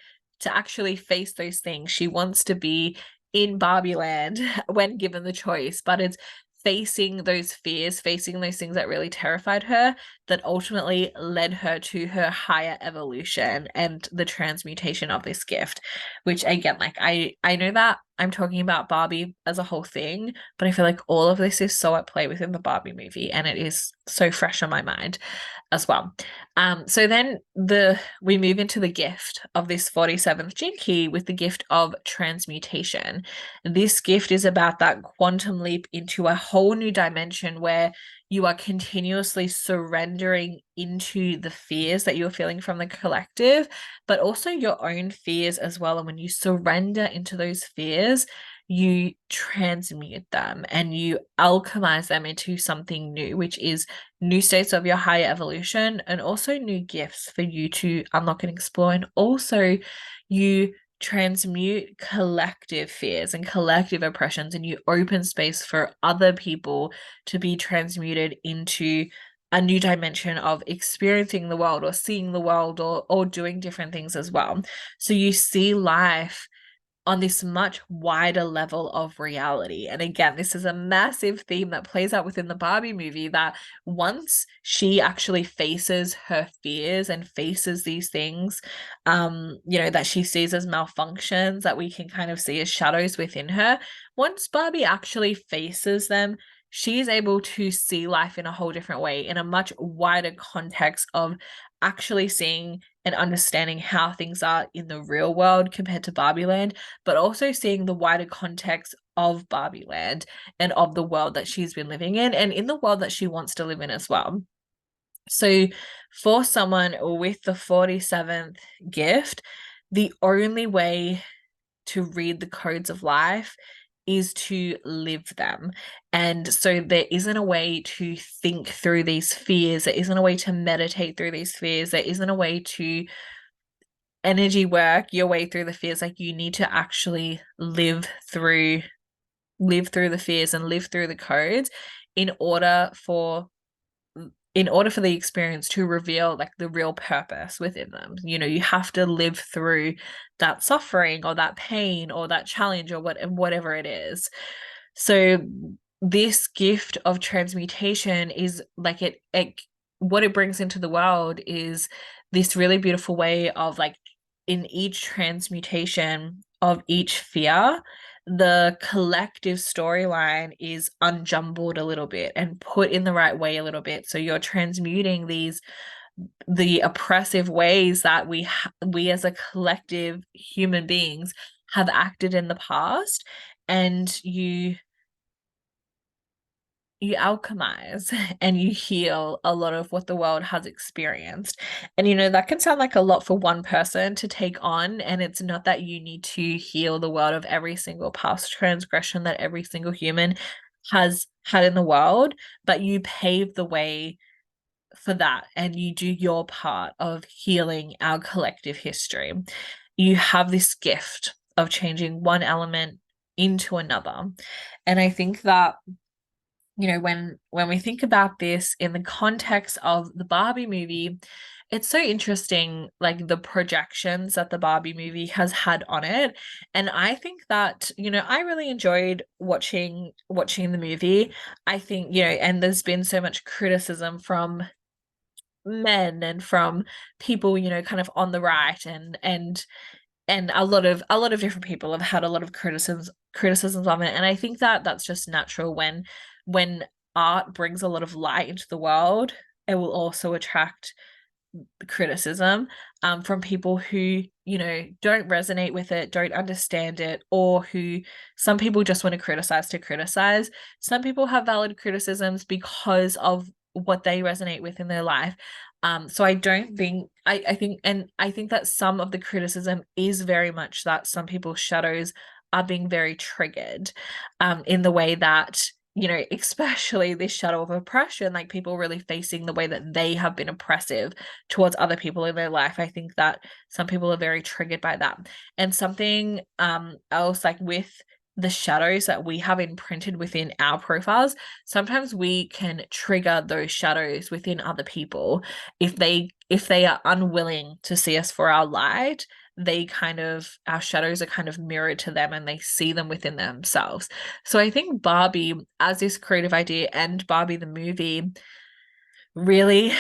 actually face those things. She wants to be in Barbie land when given the choice, but it's facing those fears, facing those things that really terrified her, that ultimately led her to her higher evolution and the transmutation of this gift. Which, again, like I know that I'm talking about Barbie as a whole thing, but I feel like all of this is so at play within the Barbie movie, and it is so fresh on my mind as well. So then we move into the gift of this 47th gene key with the gift of transmutation. This gift is about that quantum leap into a whole new dimension where you are continuously surrendering into the fears that you're feeling from the collective, but also your own fears as well. And when you surrender into those fears, you transmute them and you alchemize them into something new, which is new states of your higher evolution, and also new gifts for you to unlock and explore. And also you transmute collective fears and collective oppressions, and you open space for other people to be transmuted into a new dimension of experiencing the world or seeing the world, or doing different things as well. So you see life on this much wider level of reality. And again, this is a massive theme that plays out within the Barbie movie, that once she actually faces her fears and faces these things, that she sees as malfunctions, that we can kind of see as shadows within her, once Barbie actually faces them, she's able to see life in a whole different way, in a much wider context of actually seeing and understanding how things are in the real world compared to Barbie Land, but also seeing the wider context of Barbie Land and of the world that she's been living in, and in the world that she wants to live in as well. So for someone with the 47th gift, the only way to read the codes of life is to live them. And so there isn't a way to think through these fears. There isn't a way to meditate through these fears. There isn't a way to energy work your way through the fears. Like, you need to actually live through the fears and live through the codes in order for the experience to reveal like the real purpose within them. You have to live through that suffering or that pain or that challenge or whatever it is. So this gift of transmutation is like it what it brings into the world is this really beautiful way of, like, in each transmutation, of each fear, the collective storyline is unjumbled a little bit and put in the right way a little bit. So you're transmuting the oppressive ways that we as a collective human beings have acted in the past, and you alchemize and you heal a lot of what the world has experienced. And that can sound like a lot for one person to take on, and it's not that you need to heal the world of every single past transgression that every single human has had in the world, but you pave the way for that and you do your part of healing our collective history. You have this gift of changing one element into another. And I think that when we think about this in the context of the Barbie movie, it's so interesting, like the projections that the Barbie movie has had on it. And I think that, I really enjoyed watching the movie. I think, and there's been so much criticism from men and from people, kind of on the right, and a lot of different people have had a lot of criticisms on it. And I think that that's just natural. When art brings a lot of light into the world, it will also attract criticism from people who don't resonate with it, don't understand it, or who, some people just want to criticize. Some people have valid criticisms because of what they resonate with in their life. So I don't think I think that some of the criticism is very much that some people's shadows are being very triggered in the way that, especially this shadow of oppression, like people really facing the way that they have been oppressive towards other people in their life. I think that some people are very triggered by that. And something else, like with the shadows that we have imprinted within our profiles, sometimes we can trigger those shadows within other people if they are unwilling to see us for our light. Our shadows are kind of mirrored to them and they see them within themselves. So I think Barbie as this creative idea and Barbie the movie really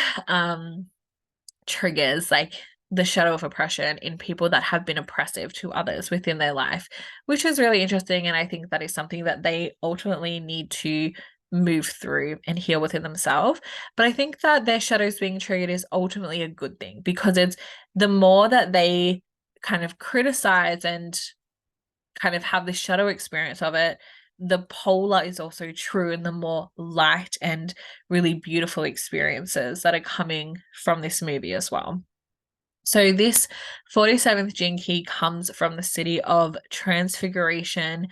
triggers like the shadow of oppression in people that have been oppressive to others within their life, which is really interesting. And I think that is something that they ultimately need to move through and heal within themselves. But I think that their shadows being triggered is ultimately a good thing, because it's the more that they kind of criticize and kind of have this shadow experience of it, the polar is also true, and the more light and really beautiful experiences that are coming from this movie as well. So this 47th gene key comes from the city of Transfiguration,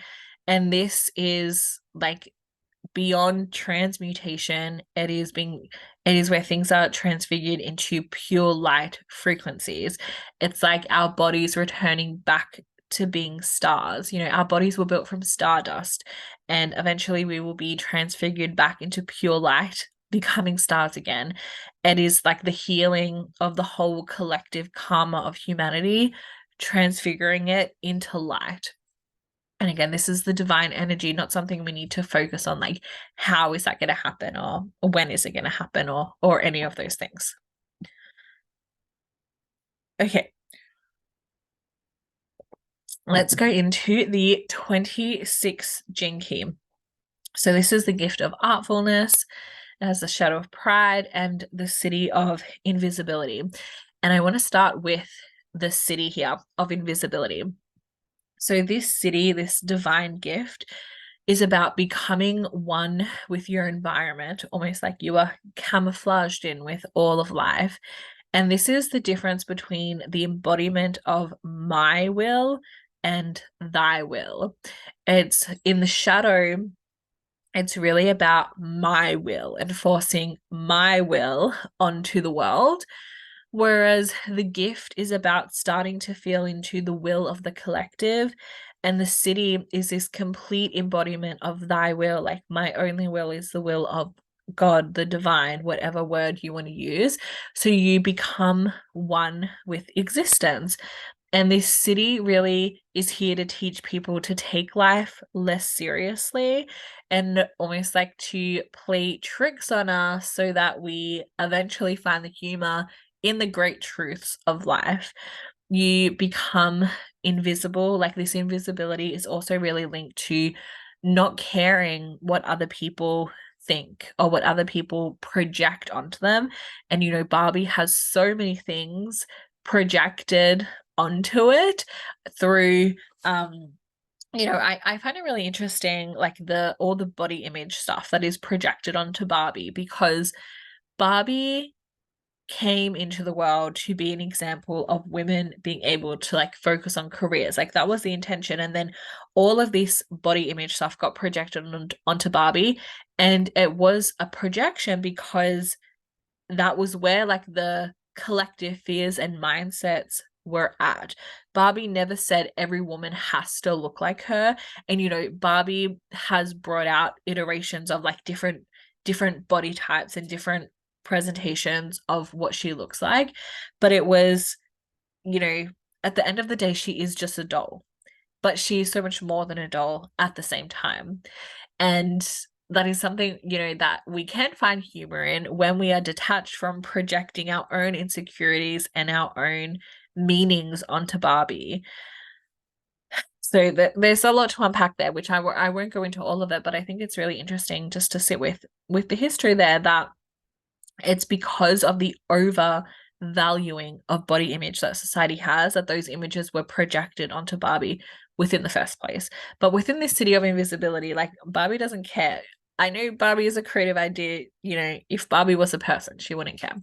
and this is like beyond transmutation. It is where things are transfigured into pure light frequencies. It's like our bodies returning back to being stars. Our bodies were built from stardust, and eventually we will be transfigured back into pure light, becoming stars again. It is like the healing of the whole collective karma of humanity, transfiguring it into light. And again, this is the divine energy, not something we need to focus on, like how is that going to happen, or when is it going to happen, or any of those things. Okay. Let's go into the 26th gene key. So this is the gift of artfulness. It has the shadow of pride and the city of invisibility. And I want to start with the city here of invisibility. So this city, this divine gift, is about becoming one with your environment, almost like you are camouflaged in with all of life. And this is the difference between the embodiment of my will and thy will. It's in the shadow, it's really about my will, enforcing my will onto the world. Whereas the gift is about starting to feel into the will of the collective. And the city is this complete embodiment of thy will. Like my only will is the will of God, the divine, whatever word you want to use. So you become one with existence. And this city really is here to teach people to take life less seriously and almost like to play tricks on us so that we eventually find the humor in the great truths of life. You become invisible, like this invisibility is also really linked to not caring what other people think or what other people project onto them. And, you know, Barbie has so many things projected onto it through, you know, I find it really interesting, like all the body image stuff that is projected onto Barbie, because Barbie came into the world to be an example of women being able to like focus on careers. Like that was the intention. And then all of this body image stuff got projected onto Barbie. And it was a projection because that was where like the collective fears and mindsets were at. Barbie never said every woman has to look like her. And you know, Barbie has brought out iterations of like different body types and different presentations of what she looks like. But it was, you know, at the end of the day, she is just a doll. But she's so much more than a doll at the same time. And that is something, you know, that we can find humor in when we are detached from projecting our own insecurities and our own meanings onto Barbie. So there's a lot to unpack there, which I won't go into all of it, but I think it's really interesting just to sit with the history there, that it's because of the overvaluing of body image that society has that those images were projected onto Barbie within the first place. But within this city of invisibility, like Barbie doesn't care. I know Barbie is a creative idea. You know, if Barbie was a person, she wouldn't care.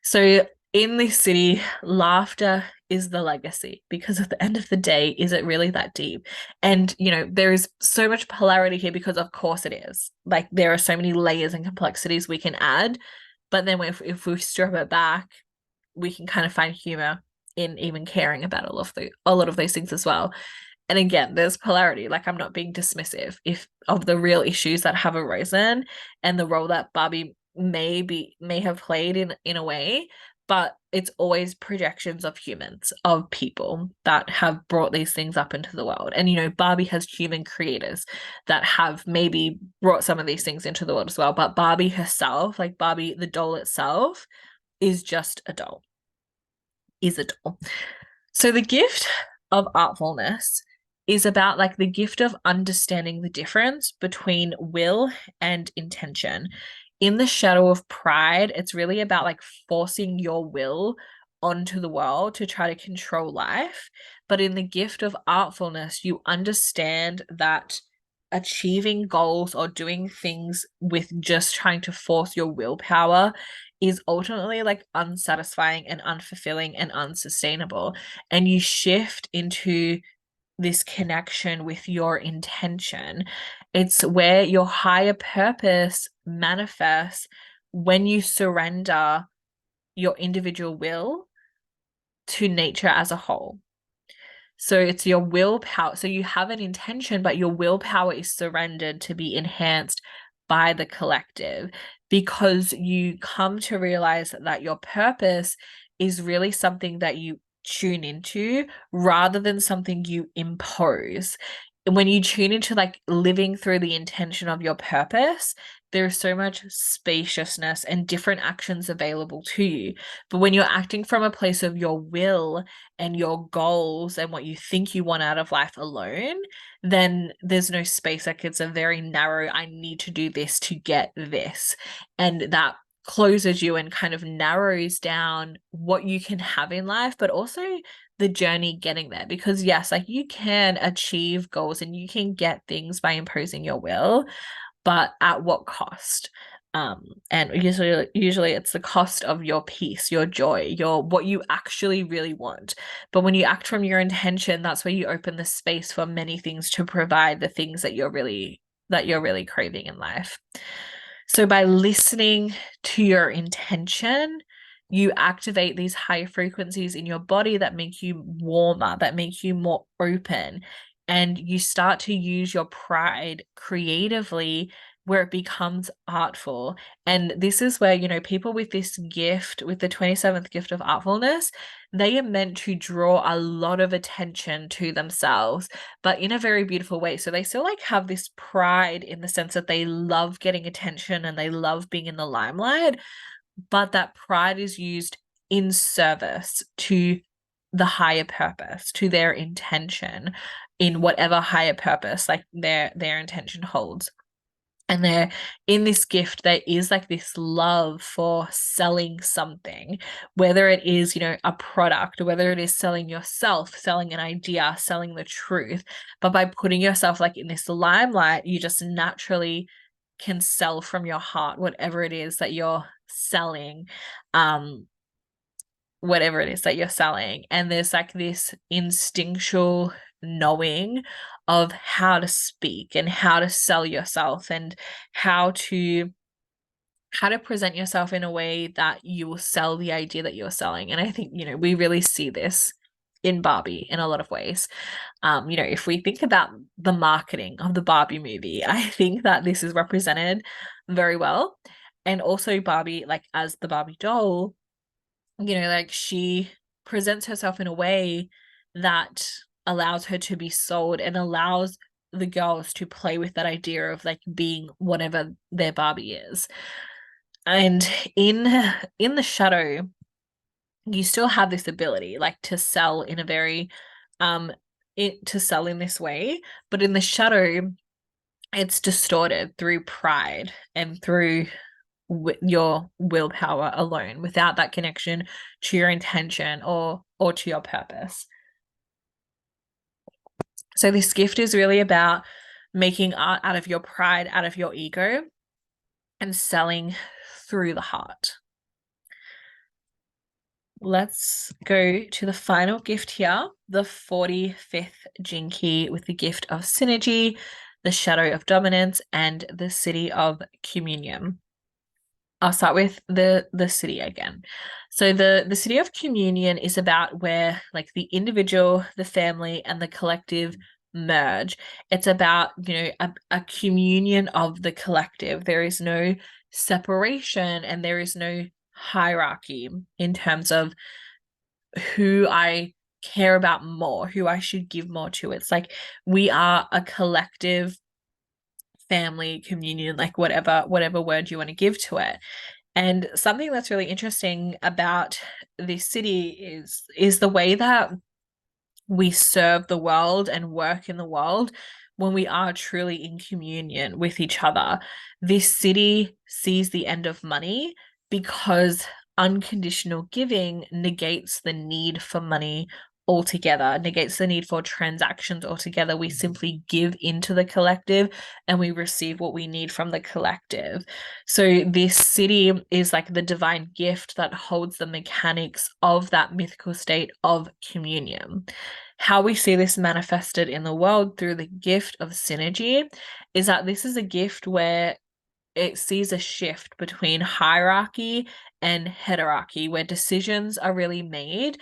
So in this city, laughter is the legacy, because at the end of the day, is it really that deep? And, you know, there is so much polarity here because of course it is. Like there are so many layers and complexities we can add. But then if we strip it back, we can kind of find humor in even caring about a lot of those things as well. And again, there's polarity. Like I'm not being dismissive if of the real issues that have arisen and the role that Barbie may have played in a way, but it's always projections of humans, of people that have brought these things up into the world. And you know, Barbie has human creators that have maybe brought some of these things into the world as well. But Barbie herself, like Barbie the doll itself, is just a doll. Is a doll. So the gift of artfulness is about like the gift of understanding the difference between will and intention. In the shadow of pride, it's really about like forcing your will onto the world to try to control life. But in the gift of artfulness, you understand that achieving goals or doing things with just trying to force your willpower is ultimately like unsatisfying and unfulfilling and unsustainable. And you shift into this connection with your intention. It's where your higher purpose manifests when you surrender your individual will to nature as a whole. So it's your willpower. So you have an intention, but your willpower is surrendered to be enhanced by the collective, because you come to realize that your purpose is really something that you tune into rather than something you impose. When you tune into like living through the intention of your purpose, there's so much spaciousness and different actions available to you. But when you're acting from a place of your will and your goals and what you think you want out of life alone, then there's no space. Like it's a very narrow, I need to do this to get this. And that closes you and kind of narrows down what you can have in life, but also the journey getting there. Because yes, like you can achieve goals and you can get things by imposing your will, but at what cost? And usually it's the cost of your peace, your joy, your what you actually really want. But when you act from your intention, that's where you open the space for many things to provide the things that you're really craving in life. So by listening to your intention, you activate these high frequencies in your body that make you warmer, that make you more open, and you start to use your pride creatively where it becomes artful. And this is where, you know, people with this gift, with the 27th gift of artfulness, they are meant to draw a lot of attention to themselves, but in a very beautiful way. So they still like have this pride in the sense that they love getting attention and they love being in the limelight, but that pride is used in service to the higher purpose, to their intention in whatever higher purpose like their intention holds. And they're in this gift, there is like this love for selling something, whether it is, a product, or whether it is selling yourself, selling an idea, selling the truth. But by putting yourself like in this limelight, you just naturally can sell from your heart whatever it is that you're selling. Whatever it is that you're selling. And there's like this instinctual knowing of how to speak and how to sell yourself and how to present yourself in a way that you will sell the idea that you're selling. And I think, we really see this in Barbie in a lot of ways. If we think about the marketing of the Barbie movie, I think that this is represented very well. And also Barbie, like as the Barbie doll, like she presents herself in a way that allows her to be sold and allows the girls to play with that idea of like being whatever their Barbie is. And in the shadow, you still have this ability like to sell in a very to sell in this way, but in the shadow it's distorted through pride and through your willpower alone, without that connection to your intention or to your purpose. So this gift is really about making art out of your pride, out of your ego, and selling through the heart. Let's go to the final gift here, the 45th Jinky, with the gift of synergy, the shadow of dominance, and the city of communion. I'll start with the city again. So the city of communion is about where like the individual, the family, and the collective merge. It's about, a communion of the collective. There is no separation and there is no hierarchy in terms of who I care about more, who I should give more to. It's like we are a collective family, communion, like whatever word you want to give to it. And something that's really interesting about this city is the way that we serve the world and work in the world when we are truly in communion with each other. This city sees the end of money because unconditional giving negates the need for money altogether, negates the need for transactions altogether. We simply give into the collective and we receive what we need from the collective. So this city is like the divine gift that holds the mechanics of that mythical state of communion. How we see this manifested in the world through the gift of synergy is that this is a gift where it sees a shift between hierarchy and heterarchy, where decisions are really made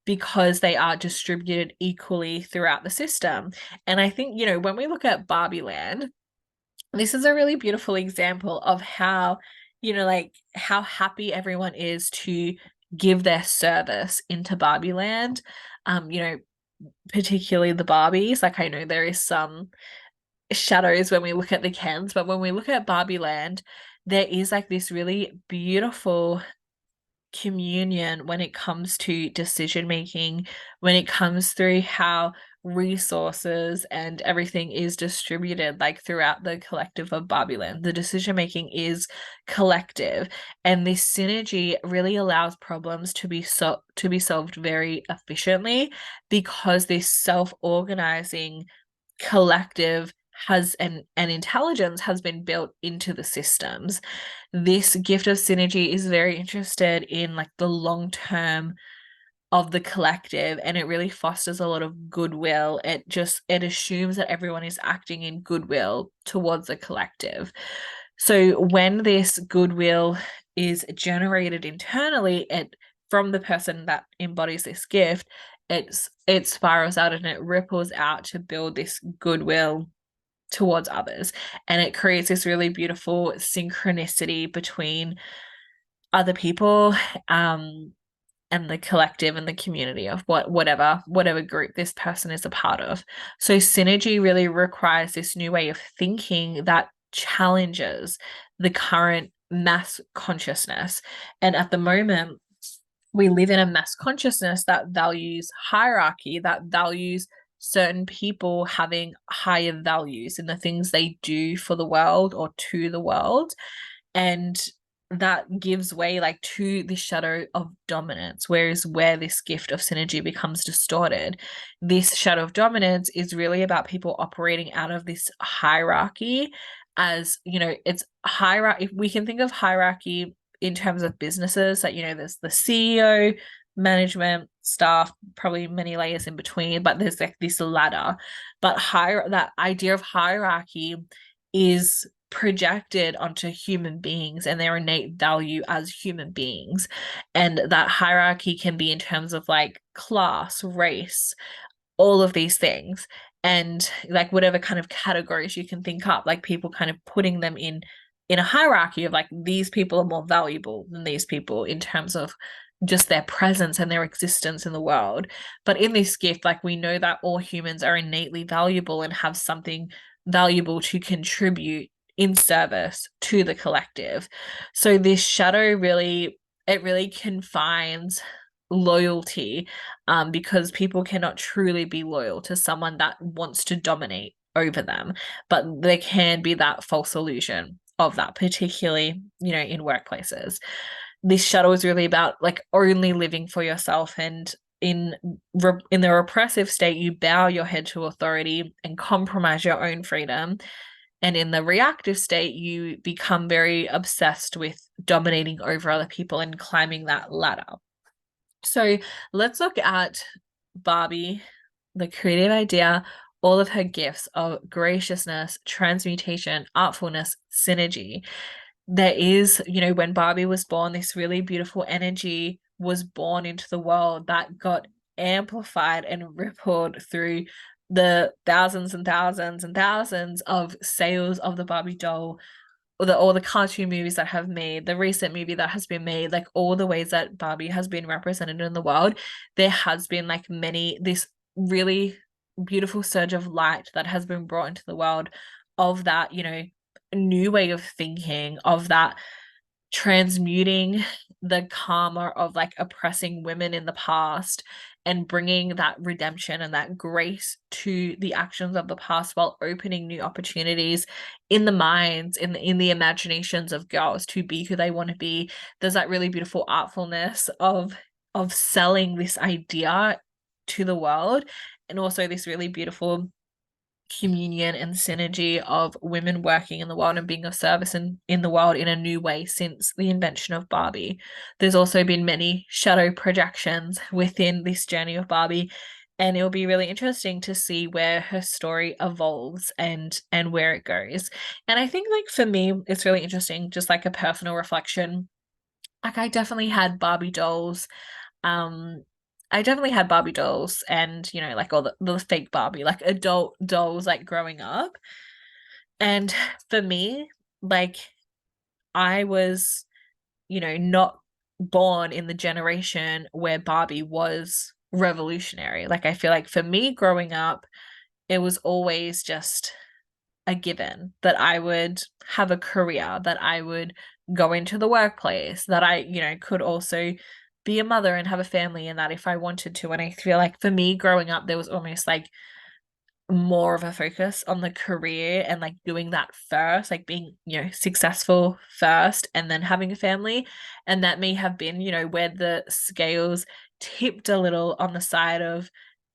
because they are distributed equally throughout the system. And I think, when we look at Barbie Land, this is a really beautiful example of how, like how happy everyone is to give their service into Barbie Land. Particularly the Barbies. Like I know there is some shadows when we look at the Kens, but when we look at Barbie Land, there is like this really beautiful communion when it comes to decision making, when it comes through how resources and everything is distributed like throughout the collective of Barbie Land. The decision making is collective, and this synergy really allows problems to be solved very efficiently because this self-organizing collective has an intelligence has been built into the systems. This gift of synergy is very interested in like the long term of the collective, and it really fosters a lot of goodwill. It assumes that everyone is acting in goodwill towards the collective. So when this goodwill is generated internally, from the person that embodies this gift, it spirals out and it ripples out to build this goodwill towards others, and it creates this really beautiful synchronicity between other people and the collective and the community of whatever group this person is a part of. So synergy really requires this new way of thinking that challenges the current mass consciousness. And at the moment, we live in a mass consciousness that values hierarchy, that values certain people having higher values in the things they do for the world or to the world. And that gives way like to the shadow of dominance, whereas where this gift of synergy becomes distorted, this shadow of dominance is really about people operating out of this hierarchy. As you know, it's hierarchy. We can think of hierarchy in terms of businesses, that, you know, there's the CEO, management, staff, probably many layers in between, but there's like this ladder. But that idea of hierarchy is projected onto human beings and their innate value as human beings. And that hierarchy can be in terms of like class, race, all of these things. And like whatever kind of categories you can think up, like people kind of putting them in a hierarchy of like, these people are more valuable than these people in terms of just their presence and their existence in the world. But in this gift, like, we know that all humans are innately valuable and have something valuable to contribute in service to the collective. So this shadow really, it really confines loyalty, because people cannot truly be loyal to someone that wants to dominate over them. But there can be that false illusion of that, particularly, you know, in workplaces. This shadow is really about like only living for yourself, and in the repressive state, you bow your head to authority and compromise your own freedom. And in the reactive state, you become very obsessed with dominating over other people and climbing that ladder. So let's look at Barbie, the creative idea, all of her gifts of graciousness, transmutation, artfulness, synergy. There is, you know, when Barbie was born, this really beautiful energy was born into the world that got amplified and rippled through the thousands and thousands and thousands of sales of the Barbie doll, or all the cartoon movies that have made, the recent movie that has been made, like all the ways that Barbie has been represented in the world, there has been like this really beautiful surge of light that has been brought into the world of that, you know, new way of thinking, of that transmuting the karma of like oppressing women in the past and bringing that redemption and that grace to the actions of the past, while opening new opportunities in the minds, in the imaginations of girls to be who they want to be. There's that really beautiful artfulness of selling this idea to the world, and also this really beautiful communion and synergy of women working in the world and being of service in the world in a new way since the invention of Barbie. There's also been many shadow projections within this journey of Barbie, and it'll be really interesting to see where her story evolves and where it goes. And I think, like, for me, it's really interesting, just like a personal reflection. Like, I definitely had Barbie dolls. um I definitely had Barbie dolls and, you know, like all the fake Barbie, like adult dolls, like growing up. And for me, like, I was, you know, not born in the generation where Barbie was revolutionary. Like, I feel like for me growing up, it was always just a given that I would have a career, that I would go into the workplace, that I, you know, could also be a mother and have a family, and that if I wanted to. And I feel like for me growing up, there was almost like more of a focus on the career and like doing that first, like being, you know, successful first and then having a family. And that may have been, you know, where the scales tipped a little on the side of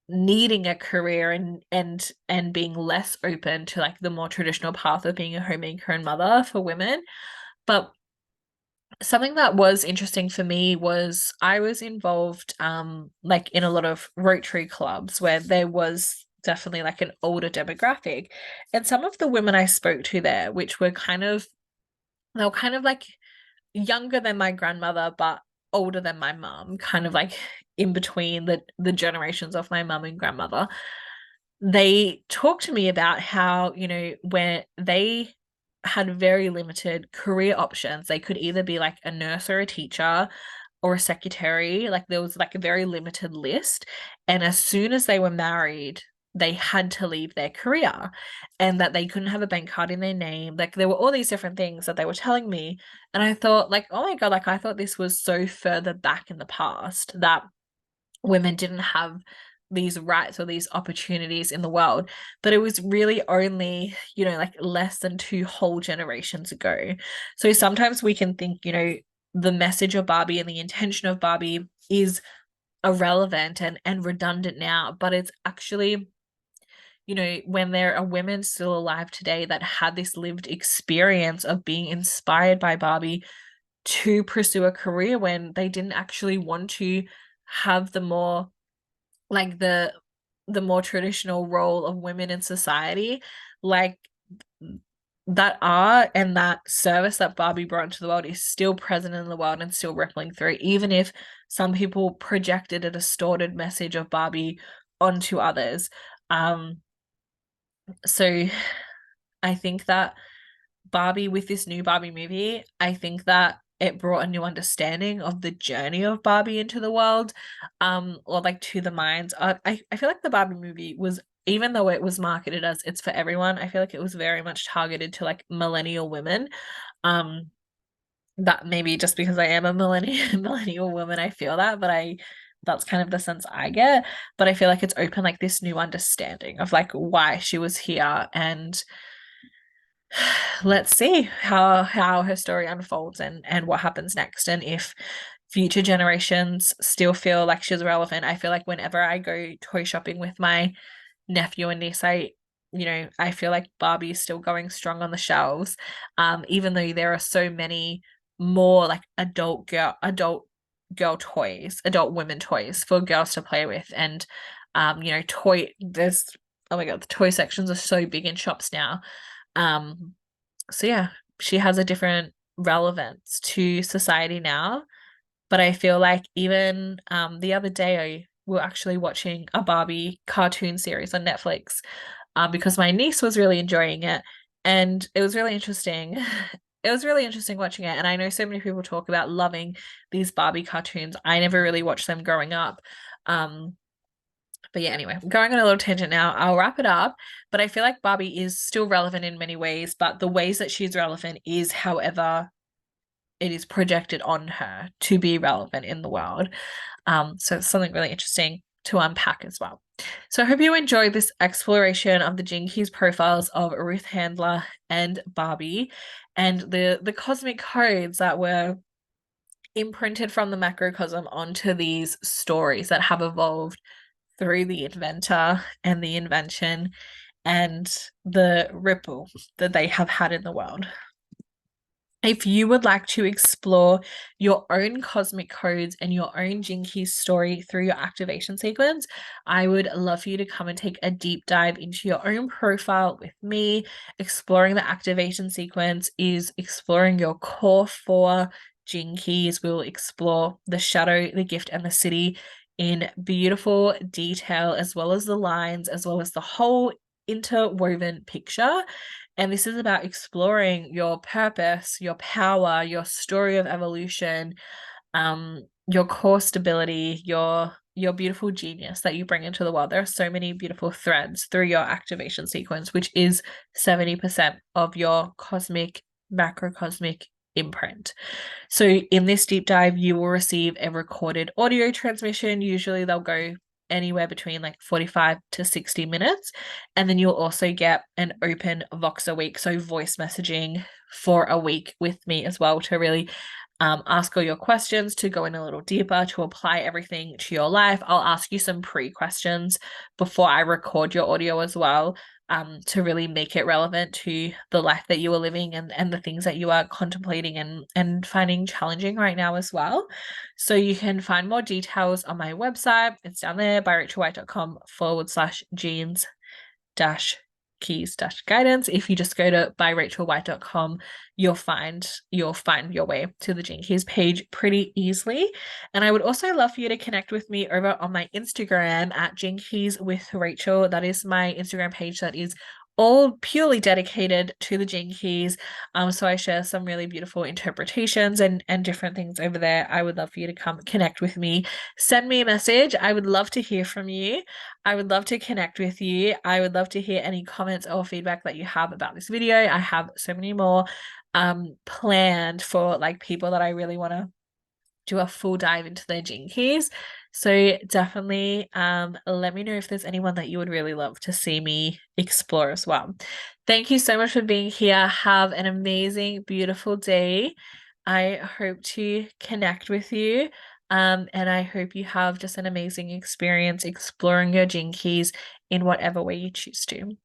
needing a career and being less open to like the more traditional path of being a homemaker and mother for women. But something that was interesting for me was I was involved like in a lot of Rotary clubs where there was definitely like an older demographic. And some of the women I spoke to there, which were they were kind of like younger than my grandmother, but older than my mum, kind of like in between the generations of my mum and grandmother. They talked to me about how, you know, where they had very limited career options. They could either be like a nurse or a teacher or a secretary. Like, there was like a very limited list. And as soon as they were married, they had to leave their career and that they couldn't have a bank card in their name. Like there were all these different things that they were telling me. And I thought like, oh my God, like I thought this was so further back in the past that women didn't have these rights or these opportunities in the world. But it was really only, like less than two whole generations ago. So sometimes we can think, the message of Barbie and the intention of Barbie is irrelevant and redundant now, but it's actually, when there are women still alive today that had this lived experience of being inspired by Barbie to pursue a career when they didn't actually want to have the more like the more traditional role of women in society, like that art and that service that Barbie brought into the world is still present in the world and still rippling through, even if some people projected a distorted message of Barbie onto others. So I think that Barbie, with this new Barbie movie, I think that it brought a new understanding of the journey of Barbie into the world, or like to the minds. I feel like the Barbie movie was, even though it was marketed as it's for everyone, I feel like it was very much targeted to like millennial women. Um, that maybe just because I am a millennial woman, I feel that, but that's kind of the sense I get. But I feel like it's opened like this new understanding of like why she was here, and let's see how her story unfolds and what happens next, and if future generations still feel like she's relevant. I feel like whenever I go toy shopping with my nephew and niece, I feel like Barbie is still going strong on the shelves, even though there are so many more like adult girl toys, adult women toys for girls to play with, and there's, oh my God, the toy sections are so big in shops now. So yeah, she has a different relevance to society now. But I feel like even the other day we were actually watching a Barbie cartoon series on Netflix, because my niece was really enjoying it, and it was really interesting. It was really interesting watching it, and I know so many people talk about loving these Barbie cartoons. I never really watched them growing up. But yeah, anyway, I'm going on a little tangent now. I'll wrap it up. But I feel like Barbie is still relevant in many ways, but the ways that she's relevant is however it is projected on her to be relevant in the world. So it's something really interesting to unpack as well. So I hope you enjoyed this exploration of the Gene Keys profiles of Ruth Handler and Barbie, and the cosmic codes that were imprinted from the macrocosm onto these stories that have evolved through the inventor and the invention and the ripple that they have had in the world. If you would like to explore your own cosmic codes and your own Gene Keys story through your activation sequence, I would love for you to come and take a deep dive into your own profile with me. Exploring the activation sequence is exploring your core 4 Gene Keys. We'll explore the shadow, the gift, and the city in beautiful detail, as well as the lines, as well as the whole interwoven picture. And this is about exploring your purpose, your power, your story of evolution, your core stability, your beautiful genius that you bring into the world. There are so many beautiful threads through your activation sequence, which is 70% of your cosmic, macrocosmic imprint. So in this deep dive, you will receive a recorded audio transmission. Usually they'll go anywhere between like 45 to 60 minutes. And then you'll also get an open Vox a week, so voice messaging for a week with me as well, to really ask all your questions, to go in a little deeper, to apply everything to your life. I'll ask you some pre-questions before I record your audio as well, to really make it relevant to the life that you are living and the things that you are contemplating and finding challenging right now as well. So you can find more details on my website. It's down there, byrachelwhite.com/jeans keys guidance. If you just go to byrachelwhite.com, you'll find your way to the Gene Keys page pretty easily. And I would also love for you to connect with me over on my Instagram at Gene Keys with Rachel. That is my Instagram page that is all purely dedicated to the Gene Keys. So I share some really beautiful interpretations and different things over there. I would love for you to come connect with me. Send me a message. I would love to hear from you. I would love to connect with you. I would love to hear any comments or feedback that you have about this video. I have so many more planned for like people that I really want to do a full dive into their Gene Keys. So definitely let me know if there's anyone that you would really love to see me explore as well. Thank you so much for being here. Have an amazing, beautiful day. I hope to connect with you. And I hope you have just an amazing experience exploring your Gene Keys in whatever way you choose to.